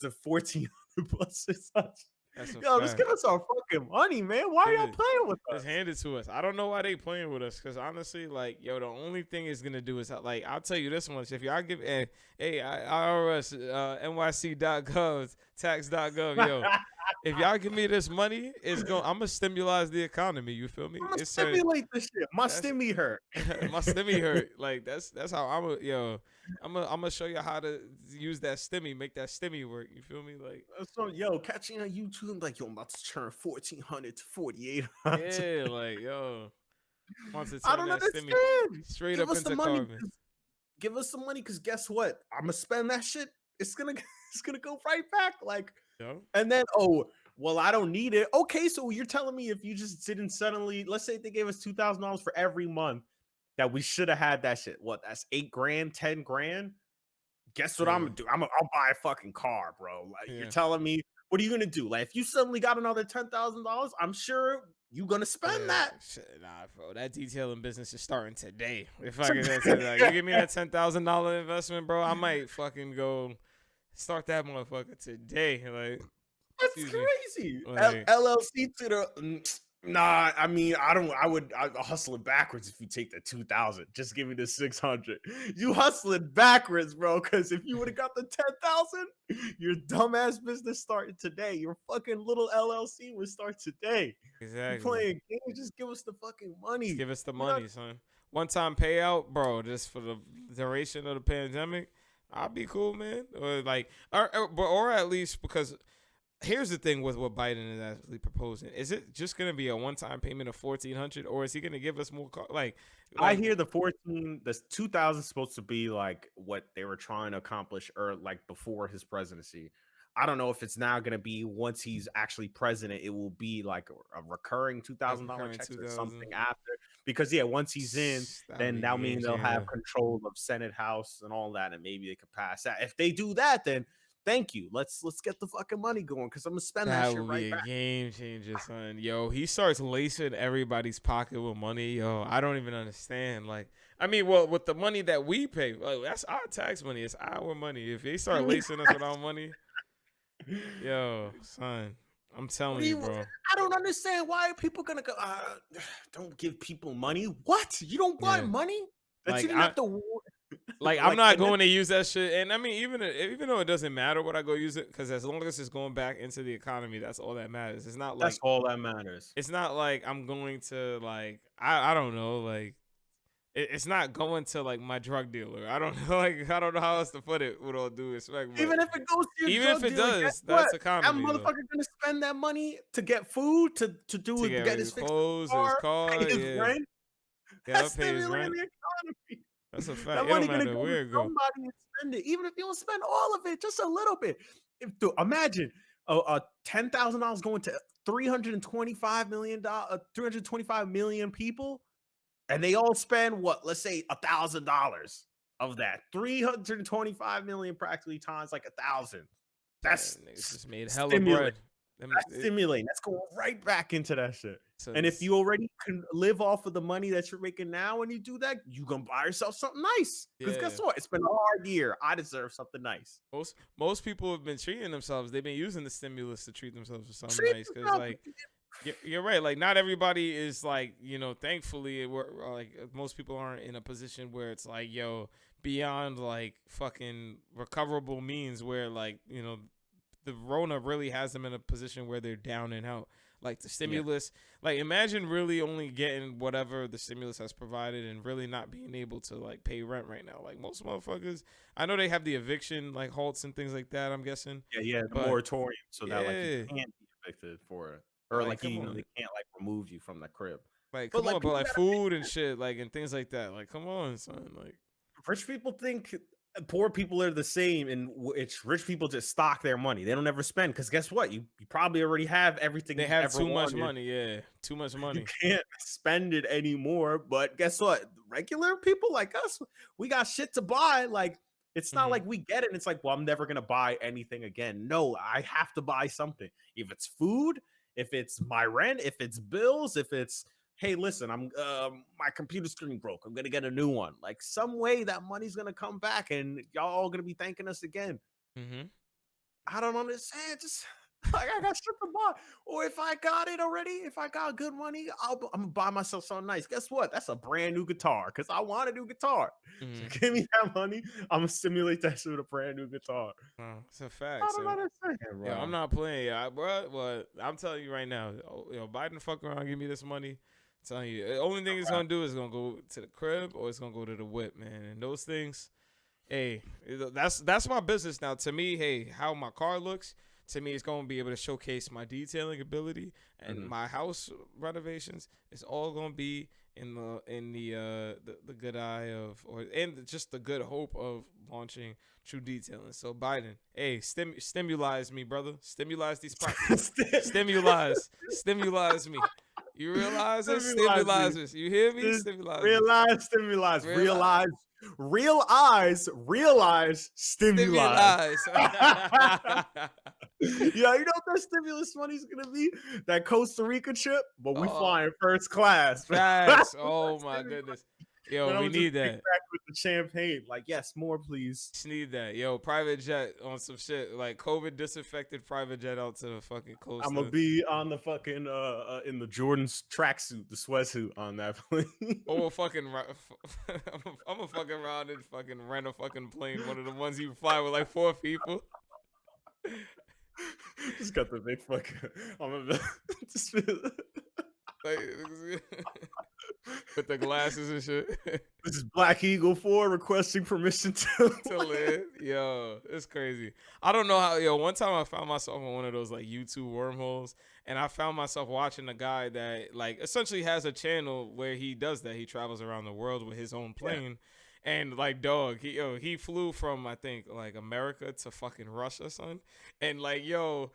the 1,400 plus 600. That's a Yo, just fact. give us our fucking money, man. Why are Give y'all it. playing with us? Just hand it to us. I don't know why they playing with us. Cause honestly, like, yo, the only thing it's gonna do is like, I'll tell you this much. If y'all give IRS, NYC.gov, tax.gov, yo, if y'all give me this money, I'm gonna stimulate the economy. You feel me? I'm gonna It's stimulate this shit. My that's stimmy hurt. my stimmy hurt. Like that's how I'm gonna show you how to use that stimmy, make that stimmy work. You feel me? Like So yo, catching on YouTube, like yo, I'm about to turn 1,400 to 4,800. yeah, like yo, wants to I turn don't that stimmy understand. straight Give up us the into money. carbon. Give us some money, cause guess what? I'm gonna spend that shit. It's gonna it's gonna go right back. Like, Yo, and then well, I don't need it. Okay, so you're telling me if you just didn't suddenly, let's say they gave us $2,000 for every month, that we should have had that shit. What? That's 8 grand, 10 grand. Guess what I'm yeah, gonna do? I'll buy a fucking car, bro. Like you're yeah. telling me, what are you gonna do? Like if you suddenly got another $10,000, I'm sure you gonna spend that. Shit, nah, bro. That detailing business is starting today. If I get that, like, you give me that $10,000 investment, bro, I might fucking go start that motherfucker today. Like, That's excuse me. crazy. Like, LLC to the nah. I mean, I'd hustle it backwards if you take the 2,000. Just give me the 600. You hustle it backwards, bro. Because if you would have got the 10,000, your dumbass business started today. Your fucking little LLC would start today. You exactly. playing games? Just give us the fucking money. Just give us the We're not money, son. One time payout, bro. Just for the duration of the pandemic, I'll be cool, man. Or like, or at least because here's the thing with what Biden is actually proposing: is it just gonna be a one-time payment of 1,400, or is he gonna give us more? I Like hear the 2000 supposed to be like what they were trying to accomplish or like before his presidency. I don't know if it's now going to be once he's actually president, it will be like a recurring $2,000 recurring checks or 2,000. something after. Because yeah, once he's in, That'll then be a that'll game mean they'll have changer. control of Senate, House, and all that, and maybe they could pass that. If they do that, then thank you. Let's get the fucking money going because I'm gonna spend that That shit would right be a back. game changer, son. Yo, he starts lacing everybody's pocket with money. Yo, I don't even understand. Like, I mean, well, with the money that we pay, like, that's our tax money. It's our money. If they start lacing us with our money, yo, son. I'm What telling do you, you? bro. I don't understand why are people gonna go. Don't give people money. What? You don't want Yeah. money that you Like didn't I have to like I'm like, not and then going to use that shit. And I mean, even though it doesn't matter what I go use it, because as long as it's going back into the economy, that's all that matters. that's all that matters. It's not like I'm going to like I don't know like it's not going to like my drug dealer. I don't know I don't know how else to put it with all due respect, but Even if it goes to your even if drug it dealer, guess does, what? that's That economy though. motherfucker gonna spend that money to get food, To get get his his fix clothes, his car, pay car, his yeah, rent. yeah, That's pay his stimulating rent. the economy. That's a fact. That It don't money gonna matter go to where it go. somebody and spend it, even if you don't spend all of it, just a little bit. Imagine a $10,000 going to 325 million people, and they all spend what? Let's say $1,000 of that. 325 million practically times like 1,000. Yeah, That's niggas just made hella stimulate. bread. Them, That's stimulating. That's going right back into that shit. so And if it's, you already can live off of the money that you're making now, when you do that, you gonna buy yourself something nice. Because yeah. guess what? It's been a hard year. I deserve something nice. Most people have been treating themselves. They've been using the stimulus to treat themselves for something Treat nice. Because yourself. like you're right. Like not everybody is like thankfully we're like most people aren't in a position where it's like beyond like fucking recoverable means where like the Rona really has them in a position where they're down and out. Like the Yeah. stimulus, like imagine really only getting whatever the stimulus has provided and really not being able to like pay rent right now. Like most motherfuckers, I know they have the eviction like halts and things like that. I'm guessing, Yeah, the but moratorium so that like you yeah, can't be evicted for it. Or like like come they on, can't like remove you from the crib. like But come like on, but people like gotta food and shit, like and things like that. Like come on, son, like rich people think poor people are the same, and it's rich people just stock their money. They don't ever spend because guess what? You probably already have everything they you've have ever too much wanted. money. Yeah, too much You money. can't spend it anymore. But guess what? Regular people like us, we got shit to buy. Like it's not Hmm. like we get it. It's like, well, I'm never gonna buy anything again. No, I have to buy something. If it's food, if it's my rent, if it's bills, if it's hey, listen, I'm my computer screen broke. I'm gonna get a new one. Like some way that money's gonna come back, and y'all all gonna be thanking us again. Hmm. I don't understand. Just like I got shit to buy, or if I got it already, if I got good money, I'm gonna buy myself something nice. Guess what? That's a brand new guitar because I want a new guitar. So Hmm. give me that money. I'm gonna stimulate that shit with a brand new guitar. It's a fact. I don't So understand, yo, I'm bro. not playing, yeah, bro. But I'm telling you right now, Biden fuck around, give me this money. I'm telling you, the only thing it's gonna do is gonna go to the crib or it's gonna go to the whip, man. And those things, hey, that's my business now. To me, hey, how my car looks, to me, it's gonna be able to showcase my detailing ability and Mhm. my house renovations. It's all gonna be in the good eye of and just the good hope of launching True Detailing. So Biden, hey, stimulize me, brother. Stimulize these pockets. Stimulize me. You realize it? Stimulate me. Stimulizers. You hear me? Just Stimulizers. realize, stimulus, Realize. realize, stimuli. Stimulus. Yeah, you know what that stimulus money's gonna be? That Costa Rica trip, but we Oh, flying first class. Man. facts. Oh my goodness. Yo, And we I'm just need kick that. back with the champagne. Like, yes, more, please. Just need that. Yo, private jet on some shit. Like COVID disinfected private jet out to the fucking coast. I'm gonna be on the fucking in the Jordan's tracksuit, the sweatsuit on that plane. Or fucking, I'm a fucking around and fucking rent a fucking plane. One of the ones you fly with like 4 people. Just got the big fucking. I'm a, just, Like, with the glasses and shit. this is Black Eagle 4 requesting permission to. To live. Yo, it's crazy. I don't know how, one time I found myself on one of those like YouTube wormholes and I found myself watching a guy that like essentially has a channel where he does that. He travels around the world with his own plane. And like dog, he flew from I think like America to fucking Russia, son. And like son,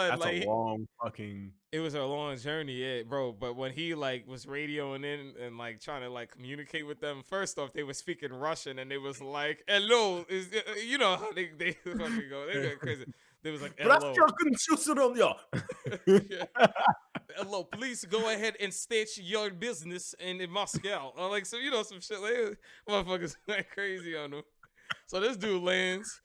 That's a like long fucking. it was a long journey, yeah, bro. But when he like was radioing in and like trying to like communicate with them, first off they were speaking Russian and they was like, "Hello," is you know how they fucking go, they go crazy. They was like, "Hello." Yeah. Hello, please go ahead and state your business in Moscow. Like so, some shit like motherfuckers like crazy on them. So this dude lands.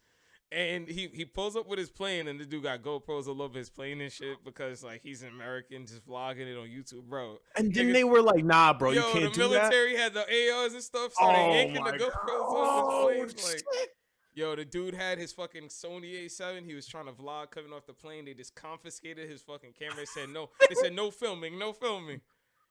And he pulls up with his plane, and the dude got GoPros all over his plane and shit because like he's an American, just vlogging it on YouTube, bro. And then Niggas, they were like, "Nah, bro, you yo, the can't do that." military had the ARs and stuff, started Oh yanking my the god! GoPros off his Oh plane. Like, shit! yo, the dude had his fucking Sony A7. He was trying to vlog coming off the plane. They just confiscated his fucking camera. They said no. They said no filming, no filming.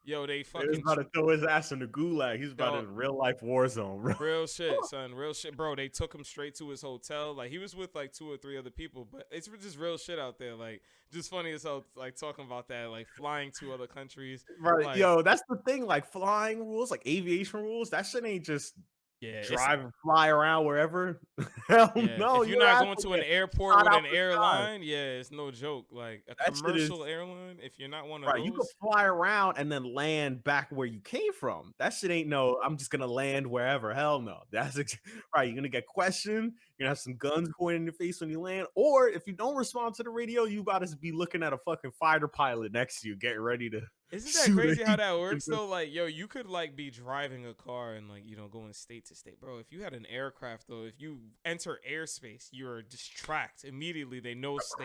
Yo, they He was fucking about to throw his ass in the gulag. He's about yo, in real life war zone, bro. real shit, son. Real shit, bro. They took him straight to his hotel. Like he was with like 2 or 3 other people, but it's just real shit out there. Like just funny as hell, like talking about that, like flying to other countries. Right, Like yo, that's the thing. Like flying rules, like aviation rules, that shit ain't just yeah, it's drive and fly around wherever. Hell yeah. no, If you're your not ass going will to an get airport shot with out an the sky. airline, yeah, it's no joke. Like a That shit is commercial airline, if you're not one of right. You could those, fly around and then land back where you came from. That shit ain't no. I'm just gonna land wherever. Hell no. Right. You're gonna get questioned. You're gonna have some guns pointed in your face when you land. Or if you don't respond to the radio, you about to be looking at a fucking fighter pilot next to you, getting ready to isn't that shoot at crazy how you. that works though? Like, yo, you could like be driving a car and like, going state to state. Bro, if you had an aircraft though, if you enter airspace, you're just tracked. Immediately they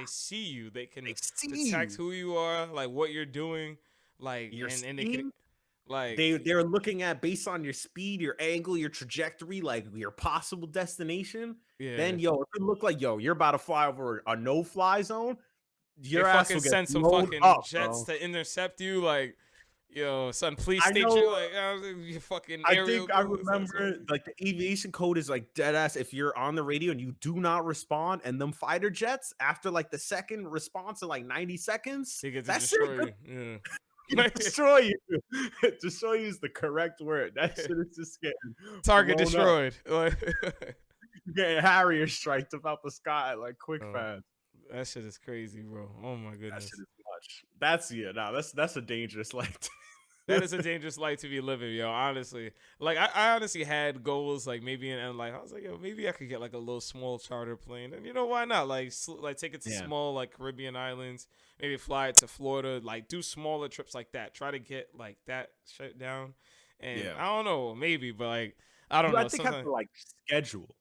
see you. They can They see detect you. who you are, like what you're doing, like Your and they can speed. like They're looking at based on your speed, your angle, your trajectory, like your possible destination. yeah. Then, yo, if it look like you're about to fly over a no-fly zone, They your ass fucking will get send some blown fucking up, jets bro. to intercept you, like, yo, son, please I state know. you like you fucking I aerial think I go. remember like the aviation code is like dead ass. If you're on the radio and you do not respond, and them fighter jets after like the second response in like 90 seconds, He gets to that shit destroy could you. Yeah. destroy you. Destroy you is the correct word. That shit is just getting Target blown up. destroyed. Like, You're getting Harrier striked about the sky like quick oh, fast. that shit is crazy, bro. Oh my That goodness. shit is much. That's yeah. Nah, that's a dangerous life. That is a dangerous life to be living, yo. Honestly, like I honestly had goals, like maybe in life. I was like, yo, maybe I could get like a little small charter plane, and why not? Like, like take it to Yeah. small like Caribbean islands, maybe fly it to Florida, like do smaller trips like that. Try to get like that shut down, and Yeah. I don't know, maybe, but like I don't You, know. I think have Sometimes, to like schedule.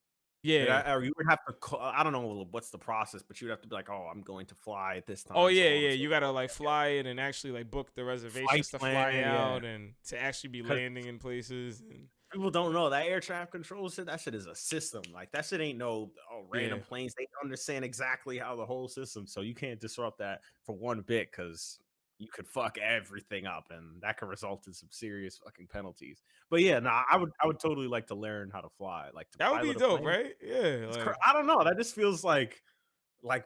Like, yeah. or you would have to call, I don't know what's the process, but you'd have to be like, oh, I'm going to fly at this Oh time. So yeah, on yeah. and so You gotta like fly it and actually like book the flight reservations to fly plan, yeah. out and to actually be 'Cause landing in places. And people don't know that air traffic control shit. That shit is a system. Like that shit ain't no yeah, random planes. They understand exactly how the whole system. So you can't disrupt that for one bit because you could fuck everything up, and that could result in some serious fucking penalties. But yeah, nah, I would totally like to learn how to fly, like to that would be pilot a dope, plane. right? Yeah, like I don't know. That just feels like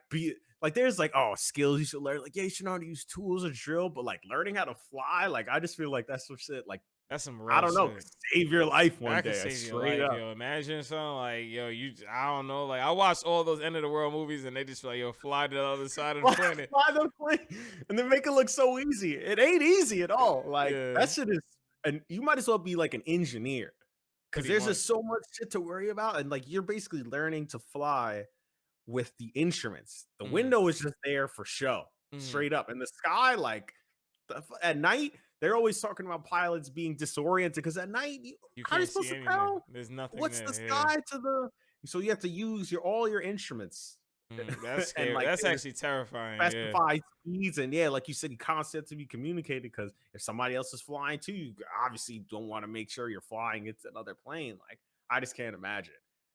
be like there's like skills you should learn. Like yeah, you should know how to use tools or drill, but like learning how to fly, like I just feel like that's some shit. Like that's some I real don't know, shit. could save your life one That could day. save your Straight life, up. yo. Imagine something like, yo, I don't know. Like, I watched all those end of the world movies and they just like, yo, fly to the other side of the planet. Fly the plane and then make it look so easy. It ain't easy at all. Like Yeah, that shit is, and you might as well be like an engineer because pretty there's much. just so much shit to worry about, and like you're basically learning to fly with the instruments. The Mm, window is just there for show, mm. straight up. In the sky, like at night, they're always talking about pilots being disoriented because at night, You how are you can't see supposed to anything. tell There's nothing what's the there. Yeah. sky to the? So you have to use all your instruments, That's and scary. like That's there's actually terrifying. Yeah. specified speeds, and yeah, like you said, you constantly have to be communicated because if somebody else is flying too, you obviously don't want to make sure you're flying into another plane. Like I just can't imagine.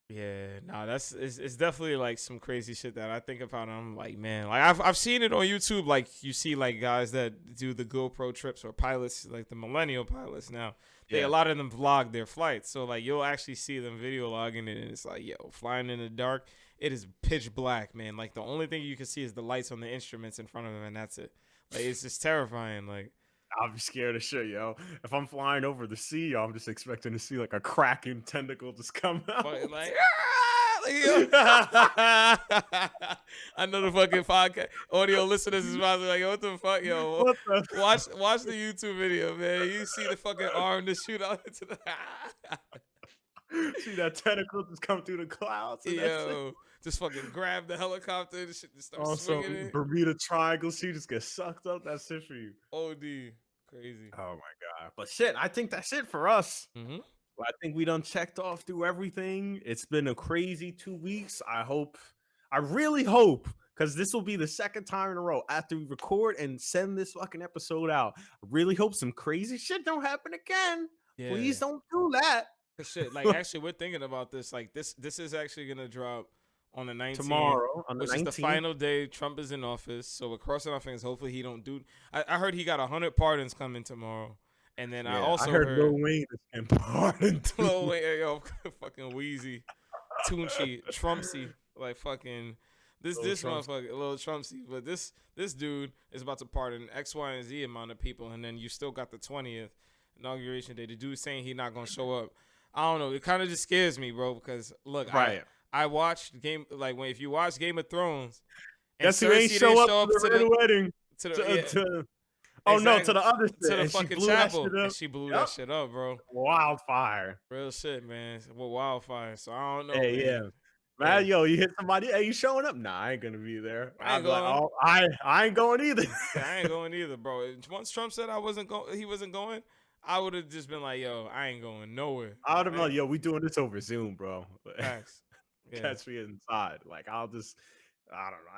Yeah, nah, it's definitely like some crazy shit that I think about. And I'm like, man, like I've seen it on YouTube. Like you see like guys that do the GoPro trips or pilots, like the millennial pilots now. They Yeah. a lot of them vlog their flights, so like you'll actually see them video logging it, and it's like, yo, flying in the dark. It is pitch black, man. Like the only thing you can see is the lights on the instruments in front of them, and that's it. Like it's just terrifying. Like I'll be scared of shit, yo. If I'm flying over the sea, yo, I'm just expecting to see like a kraken tentacle just come out. fucking like, "Ah!" Like, yo. I know the fucking podcast audio listeners is probably like, what the fuck, yo? What the? Watch the YouTube video, man. You see the fucking arm to shoot out into the See that tentacle just come through the clouds? And yo, just fucking grab the helicopter and shit, just start also, swinging it. Bermuda Triangle, she just gets sucked up. That's it for you. OD, crazy. Oh my god! But shit, I think that's it for us. Mm-hmm. I think we done checked off through everything. It's been a crazy 2 weeks. I hope I really hope, because this will be the second time in a row after we record and send this fucking episode out. I really hope some crazy shit don't happen again. Please Yeah. don't do that. Cause shit, like actually, we're thinking about this. Like this is actually gonna drop on the 19th, Tomorrow on the which is the 19th. final day Trump is in office. So we're crossing our fingers. Hopefully he don't do. I heard he got 100 pardons coming tomorrow, and then I Yeah, I also heard Lil heard Wayne is getting pardoned too. Lil Wayne, yo, fucking Wheezy, Tunchi, Trumpsy, like fucking Lil this Trump's motherfucker, little Trumpsy. But this dude is about to pardon X, Y, and Z amount of people, and then you still got the 20th inauguration day. The dude saying he not gonna show up. I don't know. It kind of just scares me, bro. Because look, right. I watched game like when if you watch Game of Thrones, and Guess who ain't Cersei didn't show up show to up the red wedding? to the yeah, Oh no, to exactly the other to shit, the and she fucking blew that chapel, shit and up. she blew Yep. that shit up, bro. Wildfire. Real shit, man. With wildfire. So I don't know, Hey, man. yeah. Man, yo, you hit somebody. Hey, you showing up? Nah, I ain't gonna be there. I I'd ain't be like, going. oh, I ain't going either. Yeah, I ain't going either, bro. Once Trump said I wasn't going, he wasn't going. I would have just been like, yo, I ain't going nowhere. I would have been like, yo, we doing this over Zoom, bro. Facts. Yeah. Catch me inside. Like, I don't know.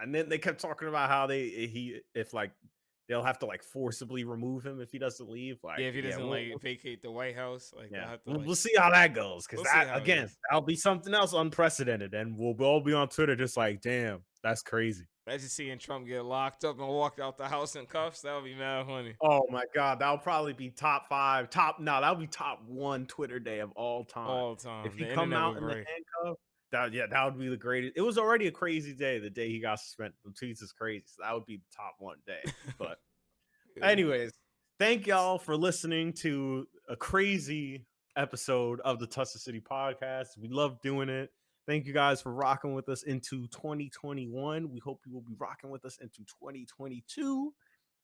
And then they kept talking about how if like they'll have to like forcibly remove him if he doesn't leave. Yeah, Like, if he yeah, doesn't like vacate the White House, like they'll yeah, have to we'll, like we'll see how that goes. Because we'll see that how it again, goes. that'll be something else unprecedented, and we'll all be on Twitter just like, damn, that's crazy. Imagine seeing Trump get locked up and walk out the house in cuffs. That would be mad funny. Oh my god, that'll probably be top 5, that'll be top 1 Twitter day of all time. All the If time. he The come internet out would in the break. handcuff, that would be the greatest. It was already a crazy day the day he got suspended. The tweets is crazy, so that would be the top 1 day. But Yeah. anyways, thank y'all for listening to a crazy episode of the Touch the City podcast. We love doing it. Thank you guys for rocking with us into 2021. We hope you will be rocking with us into 2022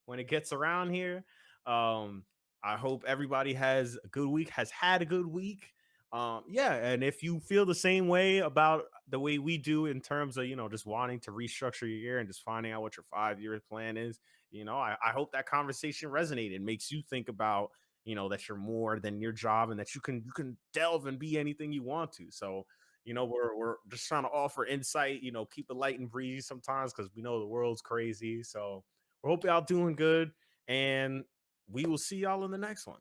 when it gets around here. I hope everybody has a good week, has had a good week. Yeah, and if you feel the same way about the way we do in terms of, just wanting to restructure your year and just finding out what your 5-year plan is, I hope that conversation resonated, makes you think about, that you're more than your job and that you can delve and be anything you want to. So, we're just trying to offer insight, keep it light and breezy sometimes because we know the world's crazy. So we hope y'all doing good, and we will see y'all in the next one.